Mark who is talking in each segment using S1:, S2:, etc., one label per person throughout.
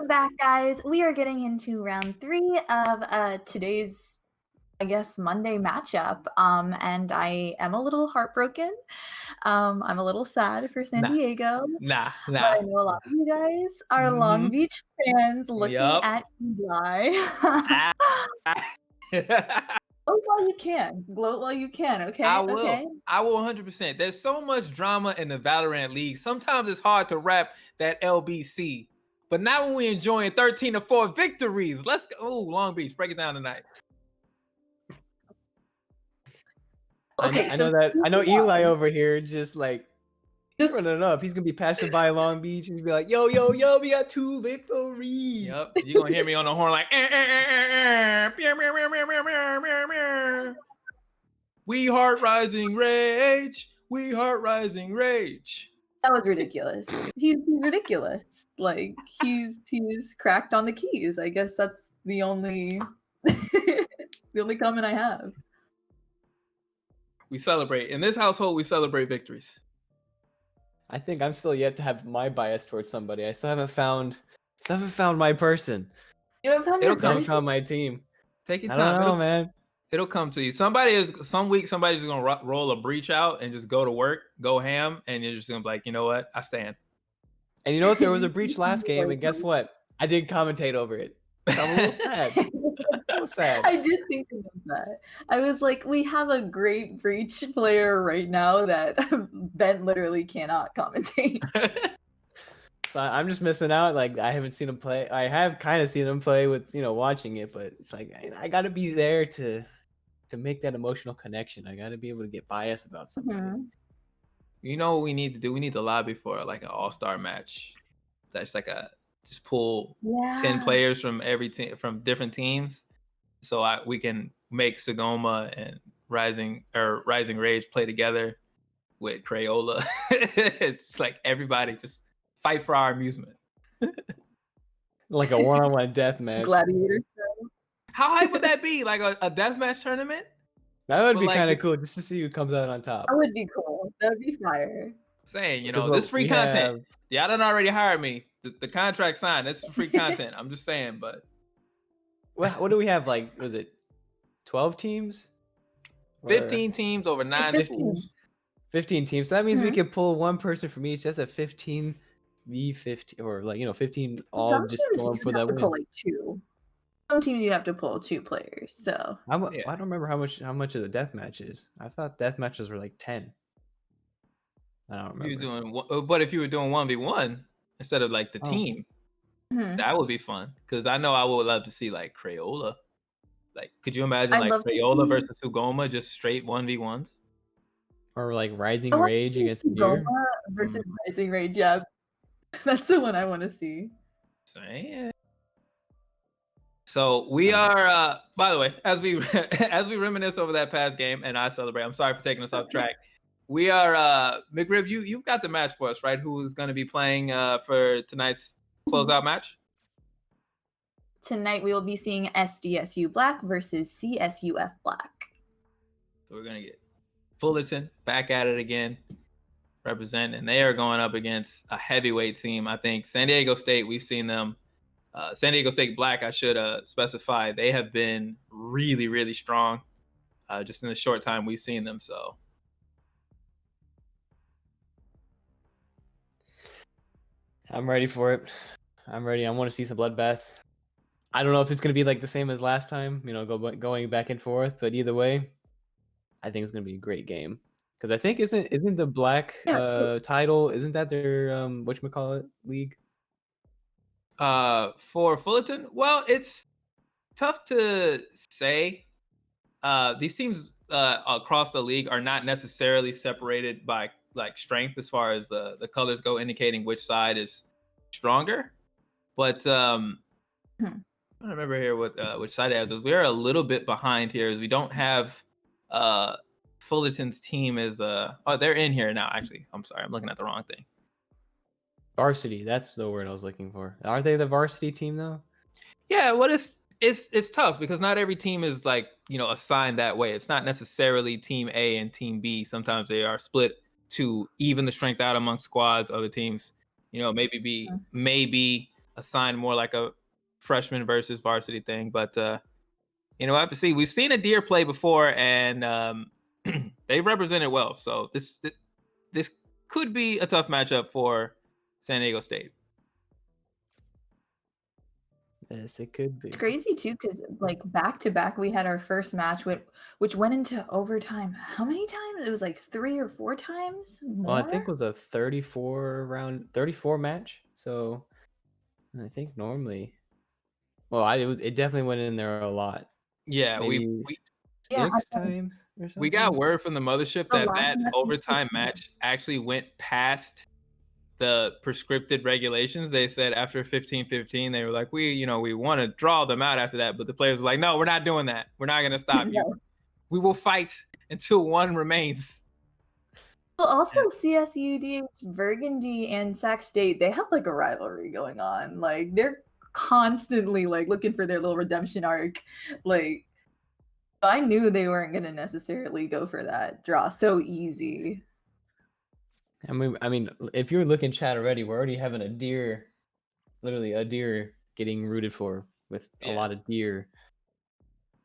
S1: Welcome back, guys. We are getting into round 3 of today's, I guess, Monday matchup. And I am a little heartbroken. I'm a little sad for San
S2: Nah,
S1: Diego,
S2: nah,
S1: but
S2: nah.
S1: I know a lot of you guys are Long
S2: Mhm.
S1: Beach fans looking
S2: Yup.
S1: at Eli.
S2: Ah.
S1: Gloat while you can. Gloat while you can.
S2: I
S1: Okay.
S2: will.
S1: Okay.
S2: I will 100%. There's so much drama in the Valorant League. Sometimes it's hard to rap that LBC. But now when we enjoying 13-4 victories, let's go. Ooh, Long Beach, break it down tonight.
S1: Okay.
S3: I
S1: So
S3: know that. I know Eli
S1: CVL,
S3: over here just like he's
S1: just
S3: running up. He's gonna be passing by Long Beach and be like, "Yo, yo, yo, we got 2 victories."
S2: Yep. You're gonna hear me on the horn like we heart rising rage. We heart rising rage.
S1: that was ridiculous. He's ridiculous. Like he's cracked on the keys. I guess that's the only the only comment I have.
S2: We celebrate. In this household, we celebrate victories.
S3: I think I'm still yet to have my bias towards somebody. I still haven't found my person.
S1: You have found
S2: It'll
S1: your
S3: Still haven't
S2: come.
S1: person?
S3: found my team.
S2: Take your
S3: I don't
S2: time.
S3: know, man.
S2: It'll come to you. Some week somebody's just gonna roll a breach out and just go to work, go ham, and you're just gonna be like, you know what? I stand.
S3: And you know what? There was a breach last game, and guess what? I did commentate over it. So I'm a little sad. A little sad.
S1: I did think about that. I was like, we have a great breach player right now that Ben literally cannot commentate.
S3: So I'm just missing out. Like I haven't seen him play. I have kind of seen him play with watching it, but it's like I got to be there to make that emotional connection. I got to be able to get biased about somebody.
S1: Mhm.
S2: You know what we need to do? We need to lobby for like an all-star match. That's like just pull 10
S1: Yeah.
S2: players from every team from different teams, so we can make Sagoma and Rising Rage play together with Crayola. It's just like everybody just fight for our amusement.
S3: Like a one-on-one death match.
S1: Gladiator.
S2: How hype would that be? Like a deathmatch tournament?
S3: That would
S2: But
S3: be
S2: like
S3: kind of
S2: this
S3: cool just to see who comes out on top.
S1: That would be cool. That would be fire.
S2: saying,
S3: Because
S2: this free
S3: we
S2: content.
S3: have
S2: Y'all done already hired me. The contract signed. That's free content. I'm just saying, but
S3: what do we have? Like, was it 12 teams? Or
S2: 15 teams over 9
S1: 15.
S2: schools.
S3: 15 teams. So that means we
S1: Mhm.
S3: could pull one person from each. That's a 15 v 15, or 15 all
S1: Some
S3: just
S1: teams
S3: going
S1: you'd
S3: for
S1: have
S3: that
S1: to
S3: win.
S1: pull like 2. Some teams you'd have to pull 2 players. So
S3: I
S2: Yeah.
S3: don't remember how much of the death match is. I thought death matches were like 10. I don't
S2: You
S3: remember.
S2: doing, but if you were doing 1v1 instead of like the
S3: Oh,
S2: team,
S1: Mhm.
S2: that would be fun. Because I know I would love to see like Crayola. Like, could you imagine
S1: I'd
S2: like
S1: love to
S2: Crayola
S1: see
S2: versus Sugoma just straight 1v1s?
S3: or like Rising
S1: I want
S3: Rage
S1: to
S3: against
S1: see
S3: Beer.
S1: Sugoma versus Rising Rage. Yeah, that's the one I want to see.
S2: Saying. So we
S3: Um,
S2: are by the way, as we as we reminisce over that past game and I celebrate. I'm sorry for taking us off track. We are McRib, you've got the match for us, right? Who's gonna be playing for tonight's closeout match?
S1: Tonight we will be seeing SDSU Black versus CSUF Black.
S2: So we're gonna get Fullerton back at it again, representing, and they are going up against a heavyweight team. I think San Diego State, we've seen them. San Diego State Black, I should specify, they have been really, really strong just in the short time we've seen them. So
S3: I'm ready for it. I'm ready. I want to see some bloodbath. I don't know if it's gonna be like the same as last time. Going back and forth, but either way, I think it's gonna be a great game. Because I think isn't the Black
S1: Yeah,
S3: title, isn't that their whatchamacallit league?
S2: for Fullerton, well, it's tough to say. These teams across the league are not necessarily separated by like strength as far as the colors go, indicating which side is stronger. But
S1: Hmm.
S2: I don't remember here which side it has. We're a little bit behind here. We don't have Fullerton's team is oh, they're in here now. Actually, I'm sorry, I'm looking at the wrong thing.
S3: Varsity, that's the word I was looking for. Are they the varsity team though?
S2: Yeah, well, it's tough because not every team is like assigned that way. It's not necessarily team A and team B. Sometimes they are split to even the strength out among squads. Other teams, maybe assigned more like a freshman versus varsity thing. But we'll have to see. We've seen Adair play before, and they've represented well. So this could be a tough matchup for San Diego State.
S3: Yes, it could be.
S1: It's crazy too, because like back to back, we had our first match, which went into overtime. How many times? It was like 3 or 4 times
S3: Well, I think
S1: more.
S3: it was a 34 match. So I think normally, well, it definitely went in there a lot.
S2: Yeah,
S3: Maybe
S1: Yeah,
S3: 6 times or
S2: we got
S3: something.
S2: word from the mothership
S1: the
S2: that
S1: last
S2: that
S1: match was
S2: overtime
S1: 15.
S2: match actually went past the prescripted regulations. They said after 15-15, they were like, we want to draw them out after that. But the players were like, no, we're not doing that. We're not going to stop you.
S1: No.
S2: We will fight until one remains.
S1: Well, also CSU, Burgundy, and Sac State, they have like a rivalry going on. Like they're constantly like looking for their little redemption arc. Like I knew they weren't gonna necessarily go for that draw so easy.
S3: I mean, if you're looking chat already, we're already having literally a deer getting rooted for with a lot of deer.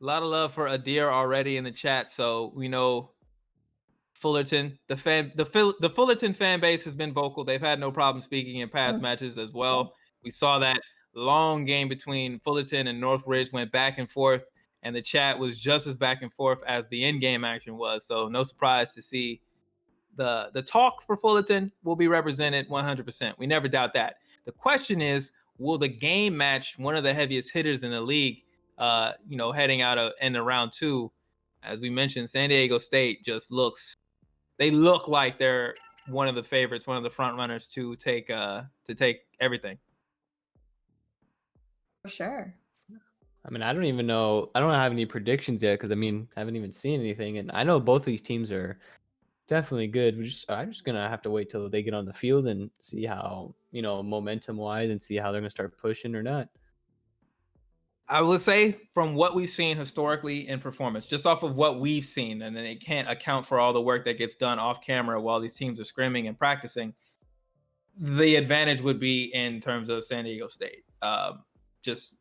S2: A lot of love for Adair already in the chat. So we know Fullerton, the Fullerton fan base has been vocal. They've had no problem speaking in past matches as well. We saw that long game between Fullerton and Northridge went back and forth, and the chat was just as back and forth as the in-game action was. So no surprise to see the talk for Fullerton will be represented 100%. We never doubt that. The question is, will the game match one of the heaviest hitters in the league? Heading out in the round 2, as we mentioned, San Diego State just they look like they're one of the favorites, one of the front runners to take everything.
S1: For sure.
S3: I mean, I don't even know. I don't have any predictions yet because I haven't even seen anything, and I know both these teams are definitely good. I'm just gonna have to wait till they get on the field and see how momentum wise and see how they're gonna start pushing or not.
S2: I would say from what we've seen historically in performance, just off of what we've seen, and then it can't account for all the work that gets done off camera while these teams are scrimming and practicing, the advantage would be in terms of San Diego State.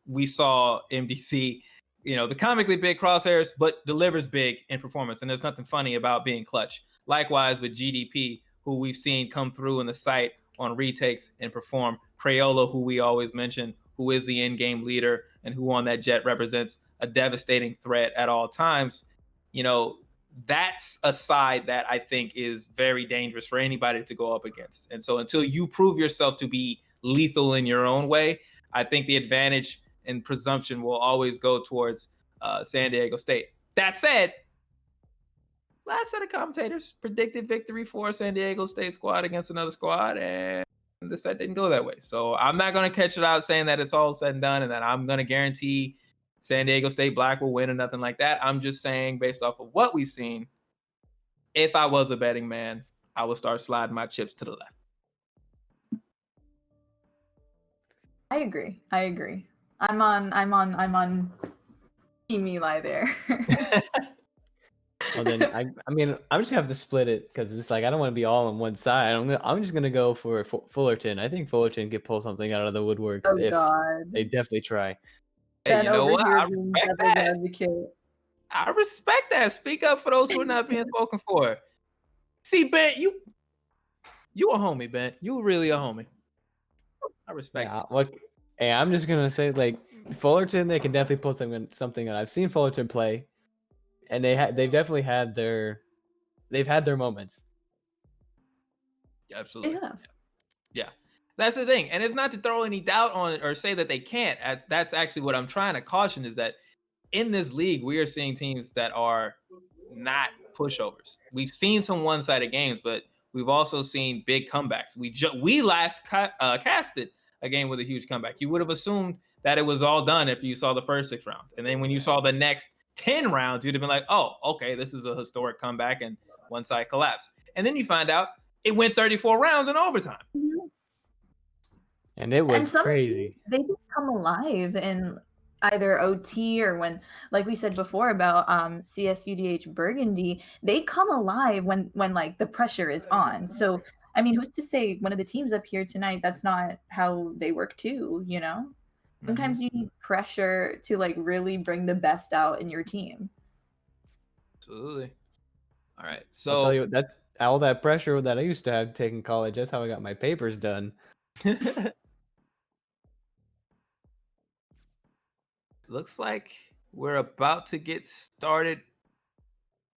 S2: We saw MDC, the comically big crosshairs, but delivers big in performance. And there's nothing funny about being clutch. Likewise with GDP, who we've seen come through in the site on retakes and perform. Crayola, who we always mention, who is the in-game leader and who on that jet represents a devastating threat at all times. That's a side that I think is very dangerous for anybody to go up against. And so until you prove yourself to be lethal in your own way, I think the advantage and presumption will always go towards San Diego State. That said, last set of commentators predicted victory for San Diego State squad against another squad, and the set didn't go that way. So I'm not going to catch it out saying that it's all said and done and that I'm going to guarantee San Diego State Black will win or nothing like that. I'm just saying, based off of what we've seen, if I was a betting man, I would start sliding my chips to the left.
S1: I agree. I'm on Team Eli there.
S3: Well, then I'm just gonna have to split it because it's like I don't want to be all on one side. I'm just gonna go for Fullerton. I think Fullerton could pull something out of the woodworks if
S1: God.
S3: they definitely try.
S2: Hey, you know what? I respect that.
S1: Advocate.
S2: I respect that. Speak up for those who are not being spoken for. See, Ben, you a homie, Ben. You really a homie. I respect it.
S3: Look, hey, I'm just gonna say like Fullerton, they can definitely pull something. I've seen Fullerton play, and they've definitely had their moments.
S2: Absolutely. Yeah. That's the thing. And it's not to throw any doubt on it or say that they can't. That's actually what I'm trying to caution is that in this league, we are seeing teams that are not pushovers. We've seen some one-sided games, but we've also seen big comebacks. We last casted a game with a huge comeback. You would have assumed that it was all done if you saw the first 6 rounds. And then when you saw the next 10 rounds, you'd have been like, oh, okay, this is a historic comeback and one side collapsed. And then you find out it went 34 rounds in overtime.
S3: And it was crazy.
S1: They just come alive in either OT or when, like we said before about CSUDH Burgundy, they come alive when like the pressure is on. So I mean, who's to say one of the teams up here tonight, that's not how they work too, you know? Sometimes you need pressure to like really bring the best out in your team.
S2: Absolutely. All right.
S3: I'll tell
S2: So
S3: you, that's all that pressure that I used to have taking college. That's how I got my papers done.
S2: looks like we're about to get started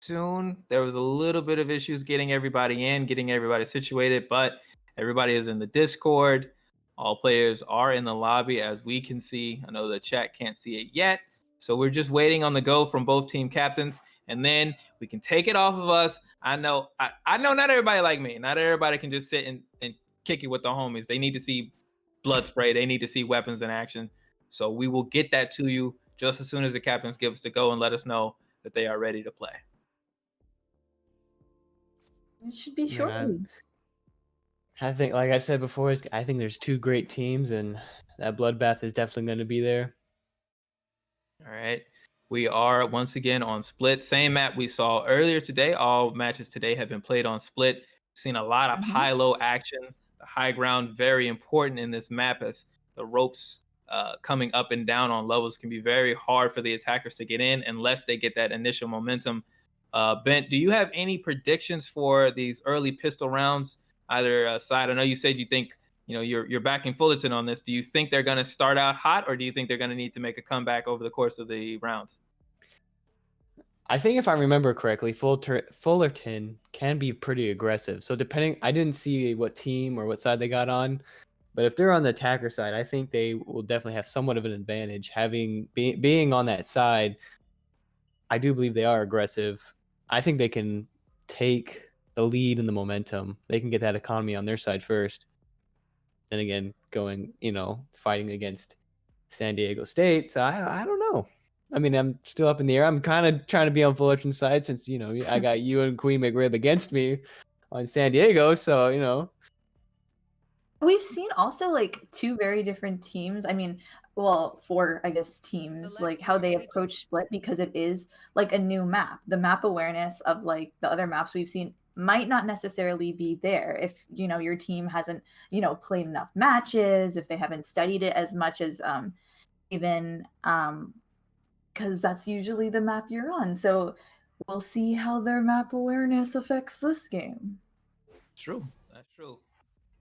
S2: soon. There was a little bit of issues getting everybody in, getting everybody situated, but everybody is in the Discord. All players are in the lobby as we can see. I know the chat can't see it yet. So we're just waiting on the go from both team captains, and then we can take it off of us. I know not everybody like me. Not everybody can just sit and kick it with the homies. They need to see blood spray. They need to see weapons in action. So we will get that to you just as soon as the captains give us the go and let us know that they are ready to play.
S1: It should be
S3: Man,
S1: shortly.
S3: I think, like I said before, I think there's two great teams, and that bloodbath is definitely going to be there.
S2: All right. We are once again on Split. Same map we saw earlier today. All matches today have been played on Split. We've seen a lot of high-low action. The high ground, very important in this map, as the ropes coming up and down on levels can be very hard for the attackers to get in unless they get that initial momentum. Bent, do you have any predictions for these early pistol rounds? Either side. I know you said you think you're backing Fullerton on this. Do you think they're going to start out hot, or do you think they're going to need to make a comeback over the course of the rounds?
S3: I think if I remember correctly, Fullerton can be pretty aggressive. So I didn't see what team or what side they got on, but if they're on the attacker side, I think they will definitely have somewhat of an advantage. Being on that side, I do believe they are aggressive. I think they can take the lead and the momentum. They can get that economy on their side first. Then again, fighting against San Diego State. So I don't know. I mean, I'm still up in the air. I'm kind of trying to be on Fullerton's side since, I got you and Queen McRib against me on San Diego. So.
S1: We've seen also like two very different teams. I mean, well, four, I guess, teams, like how they approach Split because it is like a new map. The map awareness of like the other maps we've seen might not necessarily be there if, your team hasn't, played enough matches, if they haven't studied it as much as even because that's usually the map you're on. So we'll see how their map awareness affects this game.
S2: True. That's true.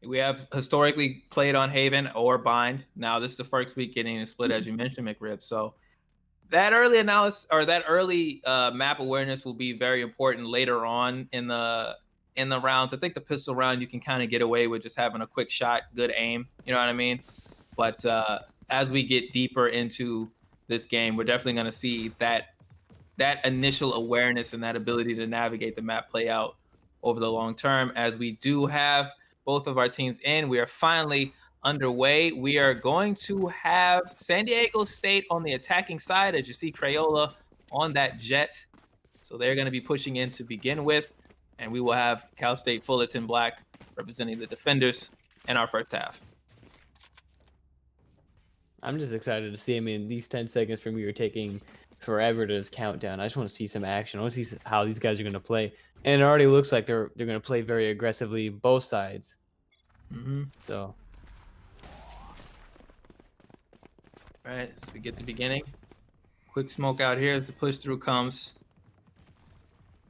S2: We have historically played on Haven or Bind. Now this is the first week getting a Split, as you mentioned, McRib. So that early analysis or that early map awareness will be very important later on in the rounds. I think the pistol round you can kind of get away with just having a quick shot, good aim. You know what I mean? But as we get deeper into this game, we're definitely going to see that initial awareness and that ability to navigate the map play out over the long term. As we do have both of our teams in, we are finally underway. We are going to have San Diego State on the attacking side, as you see Crayola on that jet. So they're going to be pushing in to begin with, and we will have Cal State Fullerton Black representing the defenders in our first half.
S3: I'm just excited to see. I mean, these 10 seconds for me are taking forever to count down. I just want to see some action. I want to see how these guys are going to play. And it already looks like they're going to play very aggressively, both sides. So.
S2: All right, so we get the beginning. Quick smoke out here as the push through comes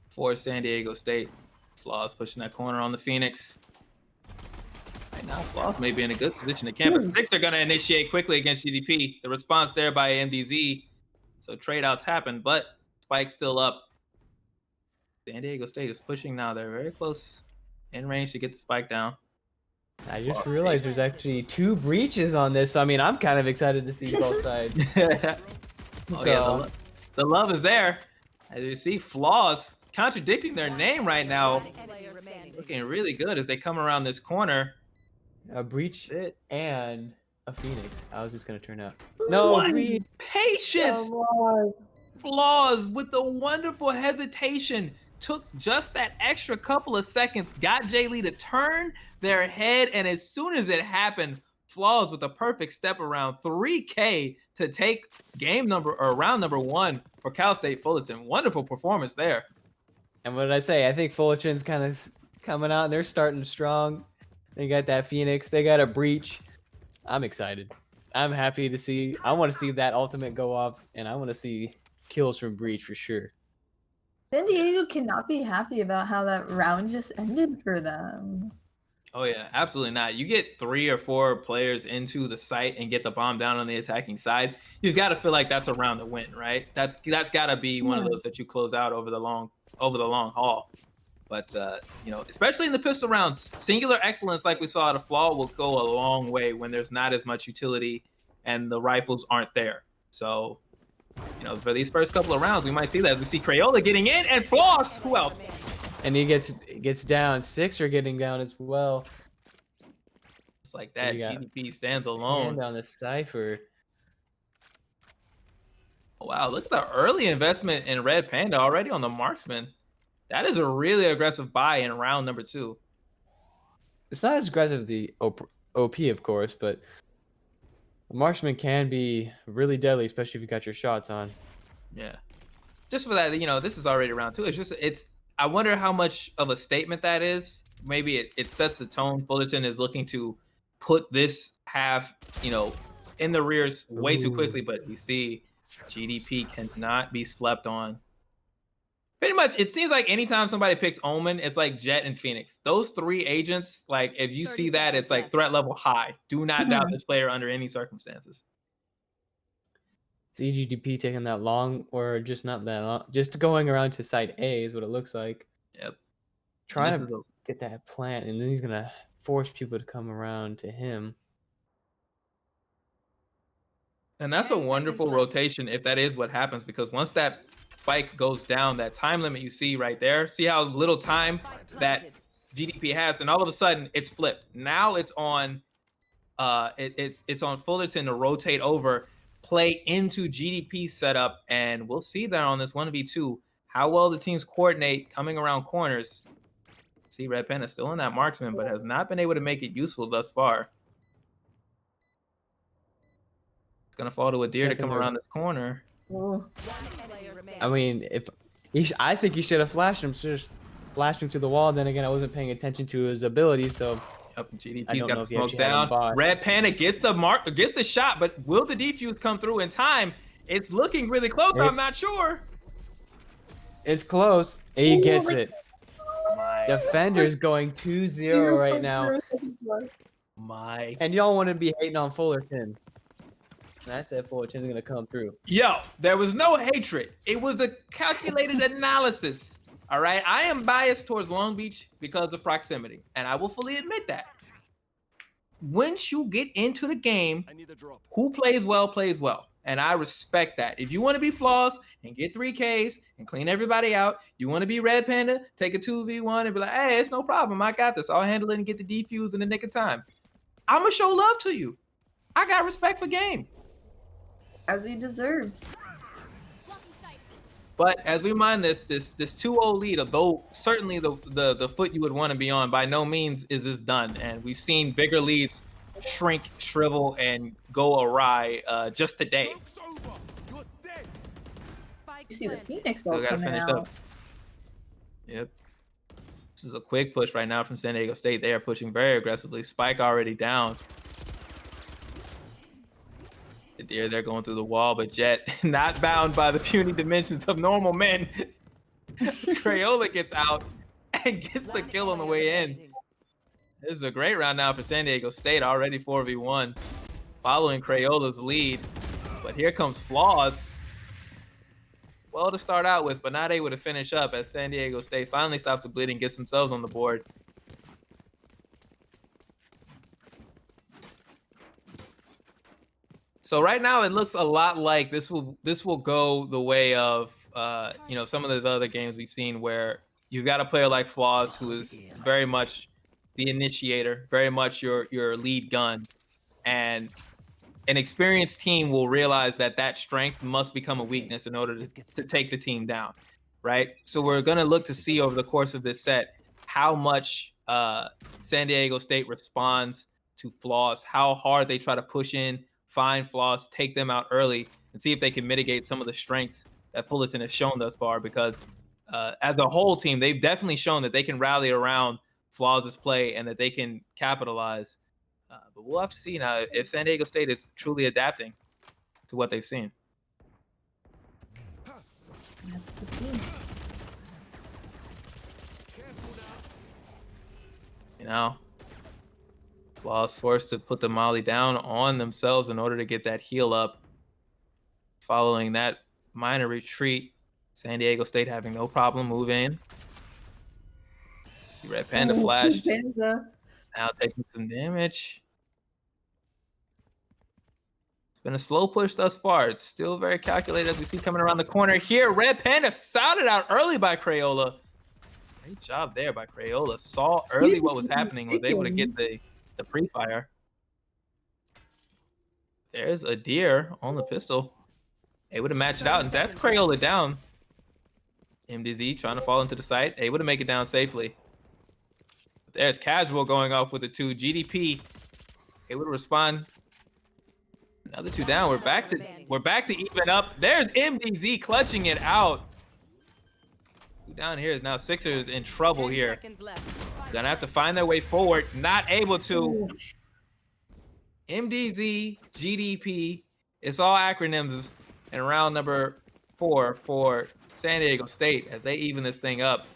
S2: for San Diego State. Flaws pushing that corner on the Phoenix. Right now, Flaws may be in a good position to camp. But Six are going to initiate quickly against GDP. The response there by MDZ. So trade outs happen, but Spike's still up. San Diego State is pushing now. They're very close in range to get the Spike down.
S3: I just realized there's actually 2 breaches on this. So, I mean, I'm kind of excited to see both sides.
S2: Yeah, the love is there. As you see, Flaws contradicting their name right now. Looking really good as they come around this corner.
S3: A breach and a Phoenix. I was just going to turn out. No,
S2: patience. Flaws with the wonderful hesitation. Took just that extra couple of seconds, got Jay Lee to turn their head, and as soon as it happened, Flaws with a perfect step around 3K to take round number 1 for Cal State Fullerton. Wonderful performance there.
S3: And what did I say? I think Fullerton's kind of coming out. And they're starting strong. They got that Phoenix. They got a Breach. I'm excited. I'm happy to see. I want to see that ultimate go off, and I want to see kills from Breach for sure.
S1: San Diego cannot be happy about how that round just ended for them.
S2: Oh yeah, absolutely not. You get 3 or 4 players into the site and get the bomb down on the attacking side. You've got to feel like that's a round to win, right? That's got to be one of those that you close out over the long haul. But you know, especially in the pistol rounds, singular excellence like we saw at a Flaw will go a long way when there's not as much utility and the rifles aren't there. So, you know, for these first couple of rounds, we might see that. We see Crayola getting in and Floss. Who else?
S3: And he gets down. 6 are getting down as well.
S2: It's like that. GDP stands alone.
S3: And on the Cypher.
S2: Wow, look at the early investment in Red Panda already on the Marksman. That is a really aggressive buy in round number 2.
S3: It's not as aggressive as the OP, of course, but the Marksman can be really deadly, especially if you got your shots on.
S2: Yeah. Just for that, you know, this is already round 2. I wonder how much of a statement that is. Maybe it sets the tone. Fullerton is looking to put this half, you know, in the rears way too quickly, but we see GDP cannot be slept on. Pretty much, it seems like anytime somebody picks Omen, it's like Jet and Phoenix. Those 3 agents, like, if you see that, it's like threat level high. Do not doubt this player under any circumstances.
S3: GDP taking that long, or just not that long, just going around to side A is what it looks like.
S2: Yep.
S3: Trying to get that plant, and then he's gonna force people to come around to him.
S2: And that's a wonderful rotation if that is what happens, because once that spike goes down, that time limit you see right there, see how little time that GDP has, and all of a sudden it's flipped. Now it's on it's on Fullerton to rotate over, play into GDP setup, and we'll see that on this 1v2 how well the teams coordinate coming around corners. See, Red Panda still in that Marksman, but has not been able to make it useful thus far. It's gonna fall to a deer to come around this corner.
S3: I mean, I think he should have flashed him. Should have flashed him to the wall. Then again, I wasn't paying attention to his ability, so.
S2: Yep, GDP's got the smoke down. Red Panda gets the shot, but will the defuse come through in time? It's looking really close. I'm not sure.
S3: It's close. He gets it. Defender's going 2-0 right now. And y'all want to be hating on Fullerton. And I said Fullerton's going to come through.
S2: Yo, there was no hatred. It was a calculated analysis. All right, I am biased towards Long Beach because of proximity, and I will fully admit that. Once you get into the game, who plays well, and I respect that. If you want to be Flaws and get 3Ks and clean everybody out, you want to be Red Panda, take a 2v1 and be like, hey, it's no problem, I got this. I'll handle it and get the defuse in the nick of time. I'm going to show love to you. I got respect for game.
S1: As he deserves.
S2: But as we mind this 2-0 lead, although certainly the foot you would want to be on, by no means is this done. And we've seen bigger leads shrink, shrivel, and go awry just today.
S1: You see the Phoenix though.
S2: Still gotta finish up. Yep. This is a quick push right now from San Diego State. They are pushing very aggressively. Spike already down. They're going through the wall, but Jet not bound by the puny dimensions of normal men. Crayola gets out and gets the kill on the way in. This is a great round now for San Diego State, already 4v1, following Crayola's lead. But here comes Flaws. Well to start out with, but not able to finish up as San Diego State finally stops the bleeding, gets themselves on the board. So right now it looks a lot like this will go the way of you know, some of the other games we've seen where you've got a player like Flaws who is very much the initiator, very much your lead gun, and an experienced team will realize that strength must become a weakness in order to take the team down, right? So we're gonna look to see over the course of this set how much San Diego State responds to Flaws, how hard they try to push in, find Flaws, take them out early, and see if they can mitigate some of the strengths that Fullerton has shown thus far, because as a whole team, they've definitely shown that they can rally around Flaws' play and that they can capitalize. But we'll have to see now if San Diego State is truly adapting to what they've seen.
S1: That's to see.
S2: You know, Flaws forced to put the molly down on themselves in order to get that heal up. Following that minor retreat, San Diego State having no problem moving. The Red Panda flashed.
S1: Panda.
S2: Now taking some damage. It's been a slow push thus far. It's still very calculated as we see coming around the corner here. Red Panda sounded out early by Crayola. Great job there by Crayola. Saw early what was happening, was able to get the pre-fire. There's a deer on the pistol. Able to match it out, and that's Crayola down. MDZ trying to fall into the site. Able to make it down safely. There's Casual going off with the 2. GDP able to respond. Another 2 down. We're back to even up. There's MDZ clutching it out. 2 down here is now Sixers in trouble here. Gonna have to find their way forward. Not able to. MDZ, GDP. It's all acronyms in round number 4 for San Diego State as they even this thing up.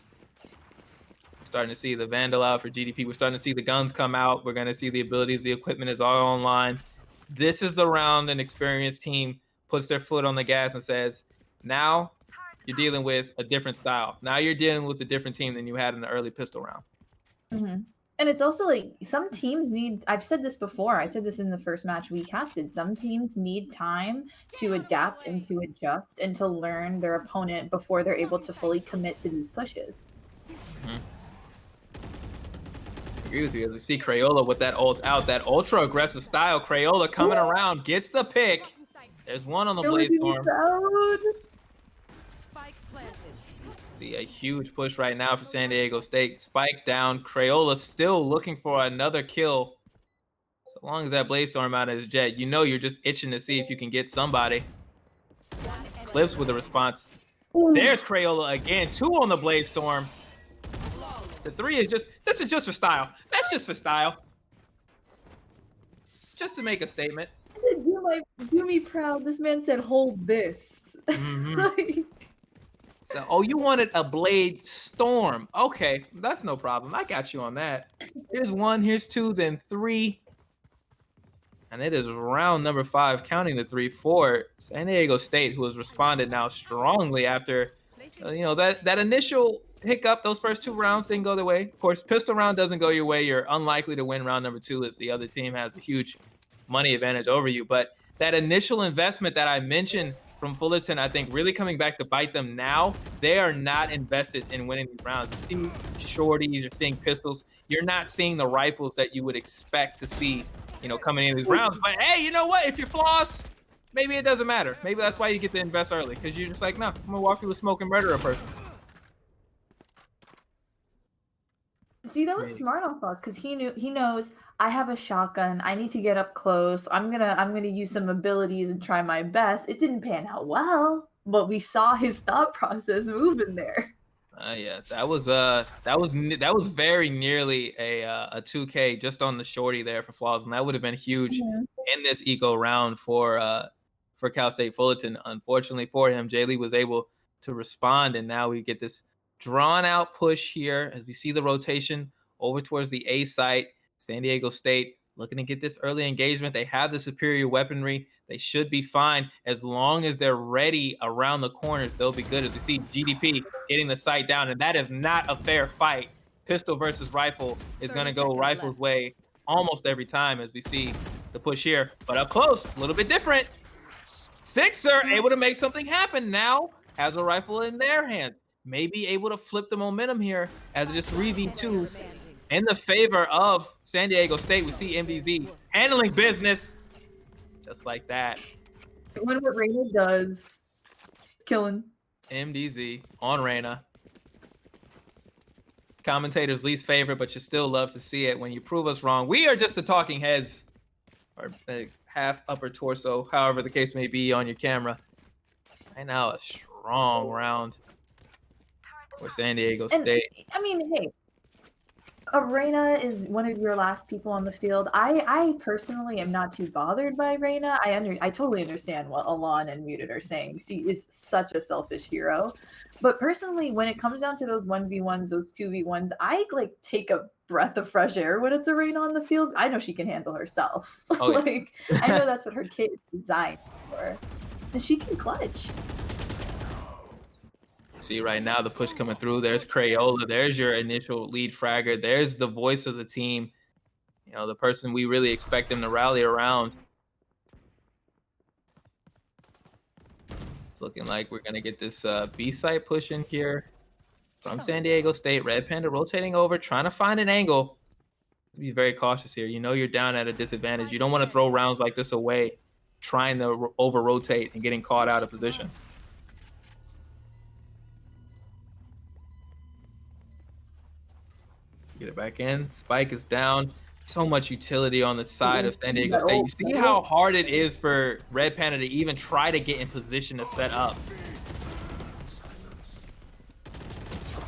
S2: Starting to see the Vandal out for GDP. We're starting to see the guns come out. We're going to see the abilities. The equipment is all online. This is the round an experienced team puts their foot on the gas and says, now you're dealing with a different style. Now you're dealing with a different team than you had in the early pistol round.
S1: Mm-hmm. And it's also like some teams need, I've said this before, I said this in the first match we casted, some teams need time to adapt and to adjust and to learn their opponent before they're able to fully commit to these pushes.
S2: Mm-hmm. Agree with you as we see Crayola with that ult out, that ultra aggressive style. Crayola coming around, gets the pick. There's one on the Bladestorm. See a huge push right now for San Diego State. Spike down. Crayola still looking for another kill. So long as that Bladestorm out of his jet, you know you're just itching to see if you can get somebody. Clips with a response. There's Crayola again. 2 on the Bladestorm. The 3 is just, this is just for style. That's just for style. Just to make a statement.
S1: Do me proud. This man said, hold this.
S2: Mm-hmm. So, oh, you wanted a Blade Storm. Okay, that's no problem. I got you on that. Here's 1, here's 2, then 3. And it is round number 5, counting the 3 for San Diego State, who has responded now strongly after, that initial hiccup. Those first 2 rounds didn't go their way. Of course, pistol round doesn't go your way. You're unlikely to win round number 2 as the other team has a huge money advantage over you. But that initial investment that I mentioned from Fullerton, I think really coming back to bite them now. They are not invested in winning these rounds. You see shorties, you're seeing pistols. You're not seeing the rifles that you would expect to see, coming in these rounds. But hey, you know what? If you're Floss, maybe it doesn't matter. Maybe that's why you get to invest early, because you're just like, no, I'm gonna walk through a smoke and murder a person.
S1: See, that was smart on Floss, because he knows I have a shotgun. I need to get up close. I'm gonna use some abilities and try my best. It didn't pan out well, but we saw his thought process moving there.
S2: Yeah, that was very nearly a 2K just on the shorty there for Flaws, and that would have been huge in this eco round for Cal State Fullerton. Unfortunately for him, Jay Lee was able to respond, and now we get this drawn out push here as we see the rotation over towards the A site. San Diego State looking to get this early engagement. They have the superior weaponry. They should be fine as long as they're ready around the corners. They'll be good as we see GDP getting the sight down, and that is not a fair fight. Pistol versus rifle is going to go rifle's way almost every time as we see the push here. But up close, a little bit different. Sixer able to make something happen now. Has a rifle in their hands. Maybe able to flip the momentum here as it is 3v2 in the favor of San Diego State. We see MDZ handling business just like that.
S1: When what Reyna does, killing.
S2: MDZ on Reyna. Commentator's least favorite, but you still love to see it when you prove us wrong. We are just the talking heads, or half upper torso, however the case may be on your camera. Right now, a strong round for San Diego State.
S1: I mean, hey, Reina is one of your last people on the field. I personally am not too bothered by Reina. I totally understand what Alon and Muted are saying. She is such a selfish hero. But personally, when it comes down to those 1v1s, those 2v1s, I like take a breath of fresh air when it's a Reina on the field. I know she can handle herself.
S2: Oh yeah.
S1: Like I know that's what her kit is designed for. And she can clutch.
S2: See right now the push coming through. There's Crayola. There's your initial lead fragger. There's the voice of the team. You know, the person we really expect them to rally around. It's looking like we're gonna get this B site push in here from San Diego State. Red Panda rotating over, trying to find an angle. To be very cautious here. You know you're down at a disadvantage. You don't want to throw rounds like this away, trying to over rotate and getting caught out of position. Get it back in. Spike is down. So much utility on the side of San Diego State. You see how hard it is for Red Panda to even try to get in position to set up.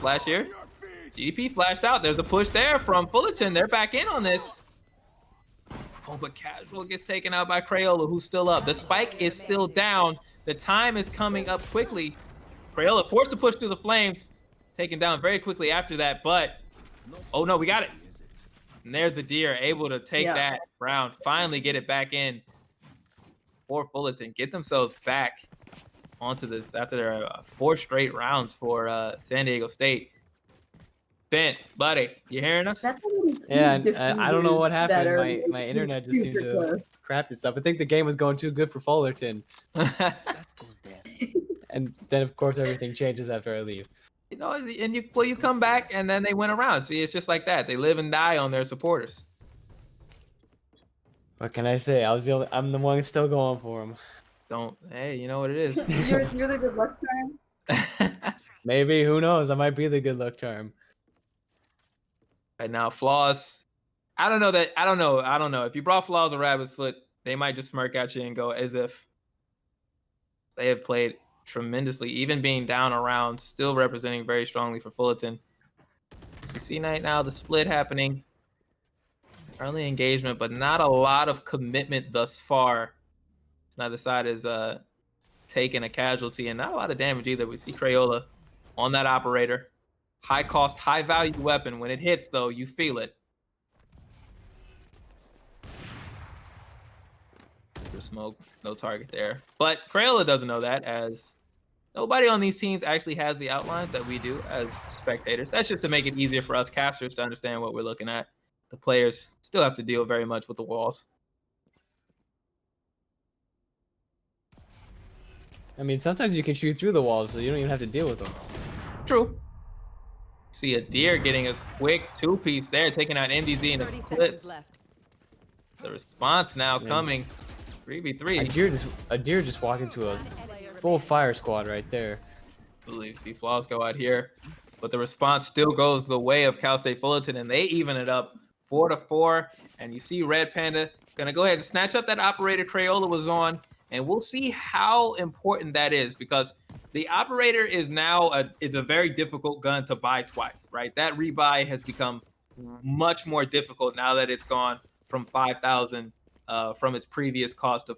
S2: Flash here. GDP flashed out. There's a push there from Fullerton. They're back in on this. Oh, but Casual gets taken out by Crayola, who's still up. The spike is still down. The time is coming up quickly. Crayola forced to push through the flames. Taken down very quickly after that, but oh no, we got it. And there's a deer able to take that round, finally get it back in for Fullerton, get themselves back onto this after their 4 straight rounds for San Diego State. Ben, buddy, you hearing us?
S3: Yeah, I don't know what happened. My internet just seemed to crap itself. I think the game was going too good for Fullerton. And then, of course, everything changes after I leave.
S2: You know, and you come back and then they went around. See, it's just like that. They live and die on their supporters.
S3: What can I say? I'm the one still going for him.
S2: Hey, you know what it is.
S1: You're the good luck charm.
S3: Maybe, who knows? I might be the good luck charm.
S2: Right now, Flaws. I don't know. If you brought Flaws or Rabbit's Foot, they might just smirk at you and go as if they have played tremendously, even being down around, still representing very strongly for Fullerton. So you see right now the split happening. Early engagement, but not a lot of commitment thus far. Neither side is taking a casualty and not a lot of damage either. We see Crayola on that operator. High cost, high value weapon. When it hits, though, you feel it. Smoke, no target there. But Crayola doesn't know that, as nobody on these teams actually has the outlines that we do as spectators. That's just to make it easier for us casters to understand what we're looking at. The players still have to deal very much with the walls.
S3: I mean, sometimes you can shoot through the walls, so you don't even have to deal with them.
S2: True. See a deer getting a quick 2-piece there, taking out MDZ in the splits. The response now coming. 3v3.
S3: A deer just walked into a full fire squad right there.
S2: See Flaws go out here, but the response still goes the way of Cal State Fullerton, and they even it up 4-4. And you see Red Panda gonna go ahead and snatch up that operator Crayola was on, and we'll see how important that is, because the operator is now a very difficult gun to buy twice, right? That rebuy has become much more difficult now that it's gone from 5,000 from its previous cost of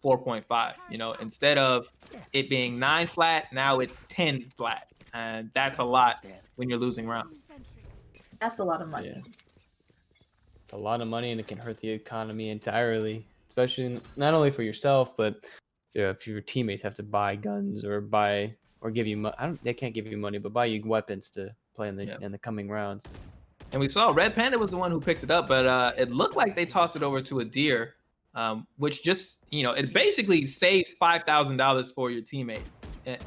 S2: 4.5. You know, instead of it being 9 flat, now it's 10 flat, and that's a lot when you're losing rounds.
S1: That's a lot of money.
S3: Yeah. It's a lot of money, and it can hurt the economy entirely, especially not only for yourself, but if your teammates have to buy guns or give you they can't give you money, but buy you weapons to play in the coming rounds.
S2: And we saw Red Panda was the one who picked it up, but it looked like they tossed it over to a deer, which just, you know, it basically saves $5,000 for your teammate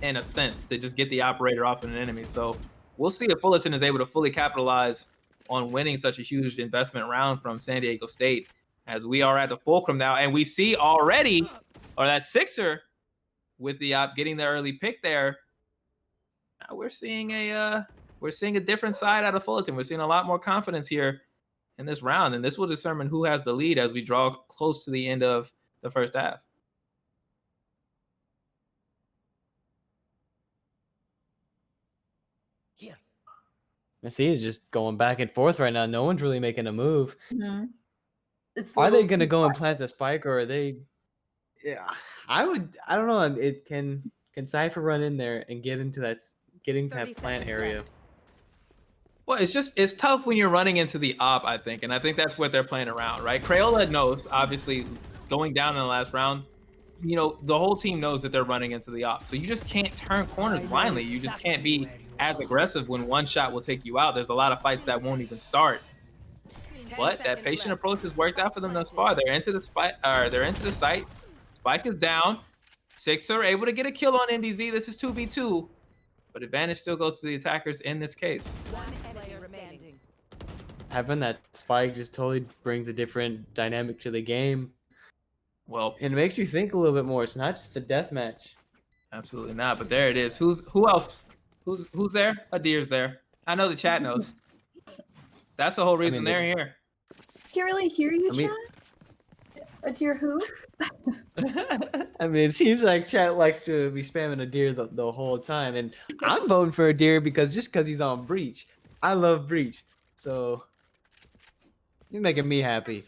S2: in a sense, to just get the operator off of an enemy. So we'll see if Fullerton is able to fully capitalize on winning such a huge investment round from San Diego State, as we are at the fulcrum now, and we see already, or that Sixer with the getting the early pick there. Now we're seeing a different side out of Fullerton. We're seeing a lot more confidence here in this round, and this will determine who has the lead as we draw close to the end of the first half.
S3: I see it's just going back and forth right now. No one's really making a move.
S1: Mhm. It's a
S3: Are they
S1: little
S3: gonna
S1: too
S3: go and
S1: quiet.
S3: plant a spike, or are they? Yeah, I would. I don't know. It can Cypher run in there and get into getting to
S4: 30
S3: that plant
S4: seconds
S3: area?
S4: left.
S2: Well, it's tough when you're running into the op, I think, and I think that's what they're playing around, right? Crayola knows, obviously, going down in the last round, the whole team knows that they're running into the op, so you just can't turn corners blindly. You just can't be as aggressive when one shot will take you out. There's a lot of fights that won't even start.
S4: 10
S2: But that
S4: seconds
S2: patient
S4: left.
S2: approach has worked out for them thus far. They're into the spike, or they're into the site. Spike is down. Six are able to get a kill on MDZ. This is 2v2, but advantage still goes to the attackers in this case.
S4: One enemy remaining.
S3: Having that spike just totally brings a different dynamic to the game,
S2: Well,
S3: and it makes you think a little bit more. It's not just a death match.
S2: absolutely not. But there it is. Who else? Who's there? Adir's there. I know the chat knows. That's the whole reason they're here.
S1: Can't really hear you,
S3: I mean-
S1: chat. A dear who?
S3: I mean, it seems like chat likes to be spamming a deer the whole time, and I'm voting for a deer because he's on Breach. I love Breach, so he's making me happy.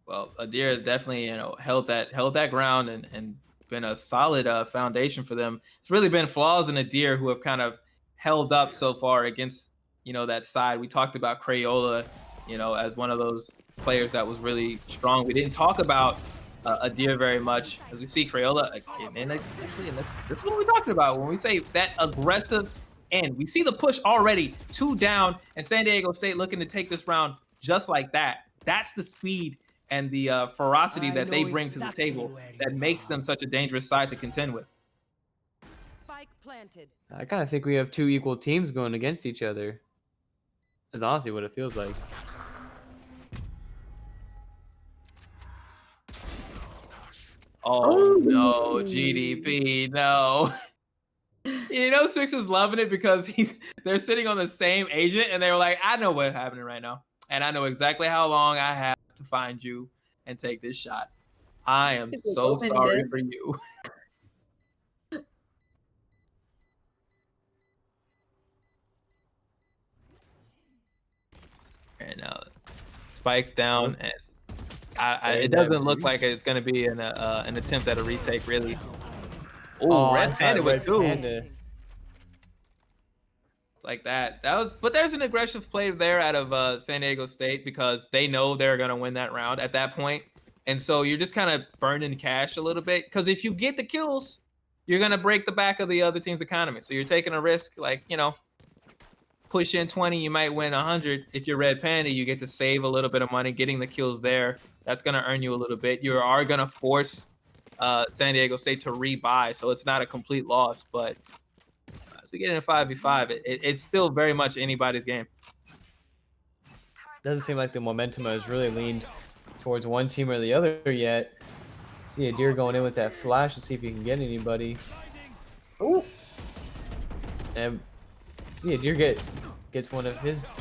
S2: Well, Adir has definitely held that ground and been a solid foundation for them. It's really been flaws in Adir who have kind of held up so far against that side. We talked about Crayola, as one of those players that was really strong. We didn't talk about Adir very much, as we see Crayola again. And actually, and this is what we're talking about when we say that aggressive end. We see the push already, 2 down, and San Diego State looking to take this round just like that. That's the speed and the ferocity that they bring to the table that makes them such a dangerous side to contend with.
S4: Spike planted.
S3: I kind of think we have 2 equal teams going against each other. That's honestly what it feels like.
S2: Oh no, GDP, no. Six was loving it because they're sitting on the same agent, and they were like, I know what's happening right now, and I know exactly how long I have to find you and take this shot. I am so sorry for you. And now Spike's down, and it doesn't look like it's going to be an attempt at a retake, really. Oh, Red Panda with 2. Like that. But there's an aggressive play there out of San Diego State because they know they're gonna win that round at that point, and so you're just kind of burning cash a little bit because if you get the kills, you're gonna break the back of the other team's economy. So you're taking a risk, like push in 20, you might win 100. If you're Red Panda, you get to save a little bit of money getting the kills there. That's gonna earn you a little bit. You are gonna force San Diego State to rebuy, so it's not a complete loss, but. We get in a 5v5, it's still very much anybody's game.
S3: Doesn't seem like the momentum has really leaned towards one team or the other yet. See a deer going in with that flash to see if he can get anybody.
S1: Oh,
S3: And see a deer gets one of his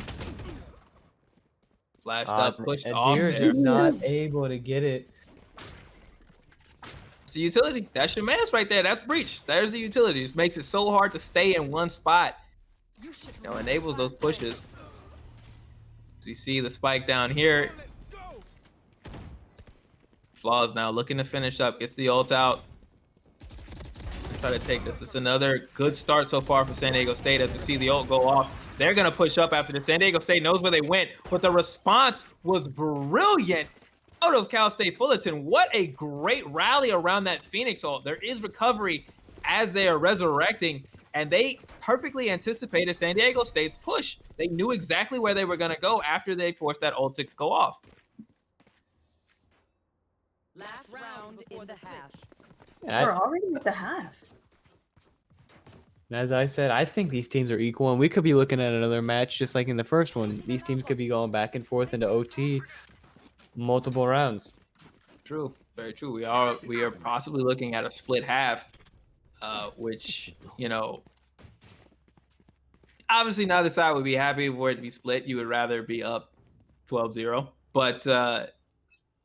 S2: Flashed up, pushed
S3: a
S2: off
S3: deer
S2: there.
S3: is not able to get it.
S2: It's a utility. That's your man's right there. That's Breach. There's the utility. It makes it so hard to stay in one spot. Enables those pushes. So you see the spike down here. Flaws now looking to finish up. Gets the ult out. Try to take this. It's another good start so far for San Diego State as we see the ult go off. They're going to push up after this. San Diego State knows where they went, but the response was brilliant. Out of Cal State Fullerton, what a great rally around that Phoenix ult. There is recovery as they are resurrecting, and they perfectly anticipated San Diego State's push. They knew exactly where they were going to go after they forced that ult to go off.
S4: Last round in the half.
S1: we're already at the half.
S3: As I said, I think these teams are equal, and we could be looking at another match just like in the first one. These teams could be going back and forth into OT multiple rounds.
S2: True, very true. We are possibly looking at a split half, which obviously neither side would be happy for it to be split. You would rather be up 12-0, but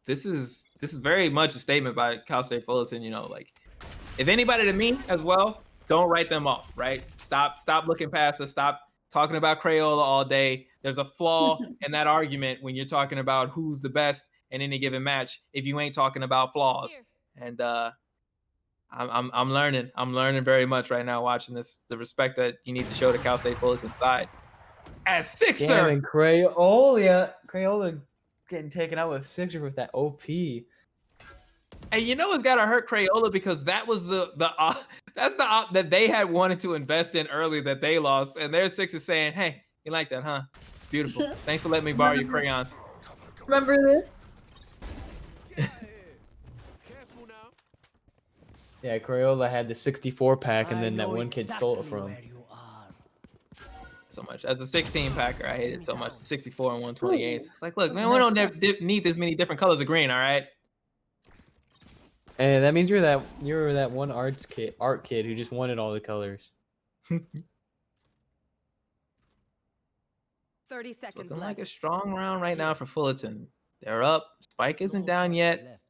S2: this is very much a statement by Cal State Fullerton. Like if anybody to me as well, don't write them off. Right? Stop looking past us. Stop talking about Crayola all day. There's a flaw in that argument when you're talking about who's the best in any given match if you ain't talking about flaws. And I'm learning. I'm learning very much right now watching this. The respect that you need to show to Cal State Fullerton side. As Sixer.
S3: Damn, and Crayola getting taken out with Sixer with that OP.
S2: And you know it's gotta hurt Crayola because that was that's the op that they had wanted to invest in early that they lost, and their Sixers saying, "Hey, you like that, huh? Beautiful. Thanks for letting me borrow your crayons."
S1: Remember this?
S3: Yeah, Crayola had the 64 pack, and then that one kid stole it from him.
S2: So much. As a 16 packer, I hate it so much. The 64 and 128. It's like, look, man, we don't need this many different colors of green, all right?
S3: And that means you're that one art kid who just wanted all the colors.
S4: 30 seconds
S2: Looking
S4: left.
S2: like a strong round right now for Fullerton. They're up. Spike isn't down yet,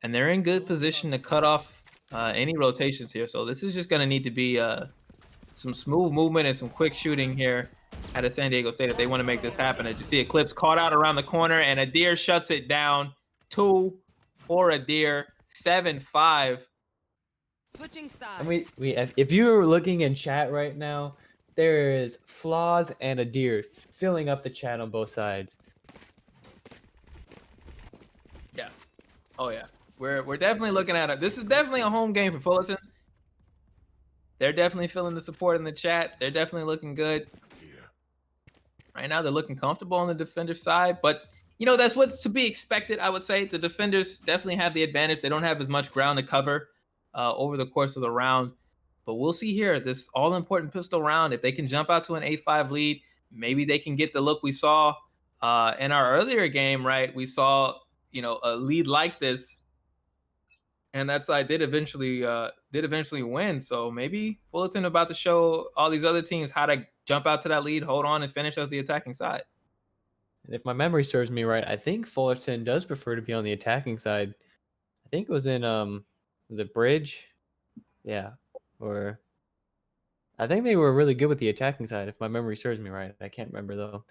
S2: and they're in good position to cut off any rotations here. So this is just going to need to be some smooth movement and some quick shooting here out of San Diego State if they want to make this happen. As you see, Eclipse caught out around the corner, and Adir shuts it down. 2 for Adir. 7-5.
S4: Switching sides.
S3: And if you were looking in chat right now, there is Flaws and Adir filling up the chat on both sides.
S2: Yeah. Oh yeah. We're definitely looking at it. This is definitely a home game for Fullerton. They're definitely feeling the support in the chat. They're definitely looking good. Right now, they're looking comfortable on the defender side, but you know, that's what's to be expected, I would say. The defenders definitely have the advantage. They don't have as much ground to cover over the course of the round. But we'll see here, this all-important pistol round. If they can jump out to an 8-5 lead, maybe they can get the look we saw in our earlier game, right? We saw, you know, a lead like this, and that side did eventually win. So maybe Fullerton about to show all these other teams how to jump out to that lead, hold on, and finish as the attacking side.
S3: And if my memory serves me right, I think Fullerton does prefer to be on the attacking side. I think it was in was it Bridge? Yeah. Or I think they were really good with the attacking side, if my memory serves me right. I can't remember though.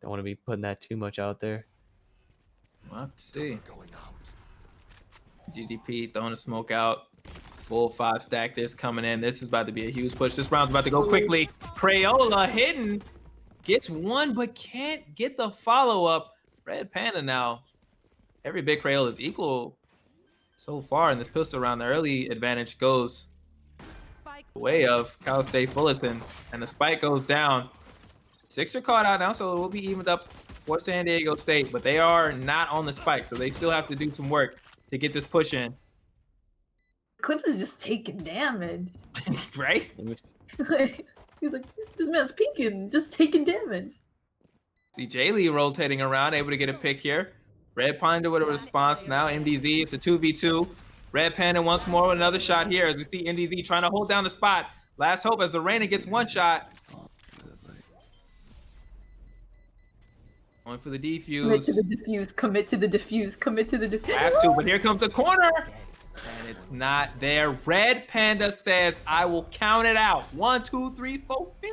S3: Don't want to be putting that too much out there.
S2: We'll have to see. GDP throwing a smoke out. Full 5 stack. This coming in. This is about to be a huge push. This round's about to go quickly. Crayola hidden. Gets one, but can't get the follow-up. Red Panda now. Every big Crayola is equal so far in this pistol round. The early advantage goes the way of Cal State Fullerton, and the spike goes down. Sixer caught out now, so it will be evened up for San Diego State, but they are not on the spike, so they still have to do some work to get this push in.
S1: Clips is just taking damage.
S2: Right?
S1: He's like, this man's peeking, just taking damage.
S2: See Jaylee rotating around, able to get a pick here. Red Panda with a response now. MDZ, it's a 2v2. Red Panda once more with another shot here as we see MDZ trying to hold down the spot. Last hope as the Reina gets one shot. Going for the defuse.
S1: Commit to the defuse, commit to the defuse, commit to the defuse.
S2: Has to, but here comes the corner. And it's not there. Red Panda says, I will count it out. 1, 2, 3, 4, 5.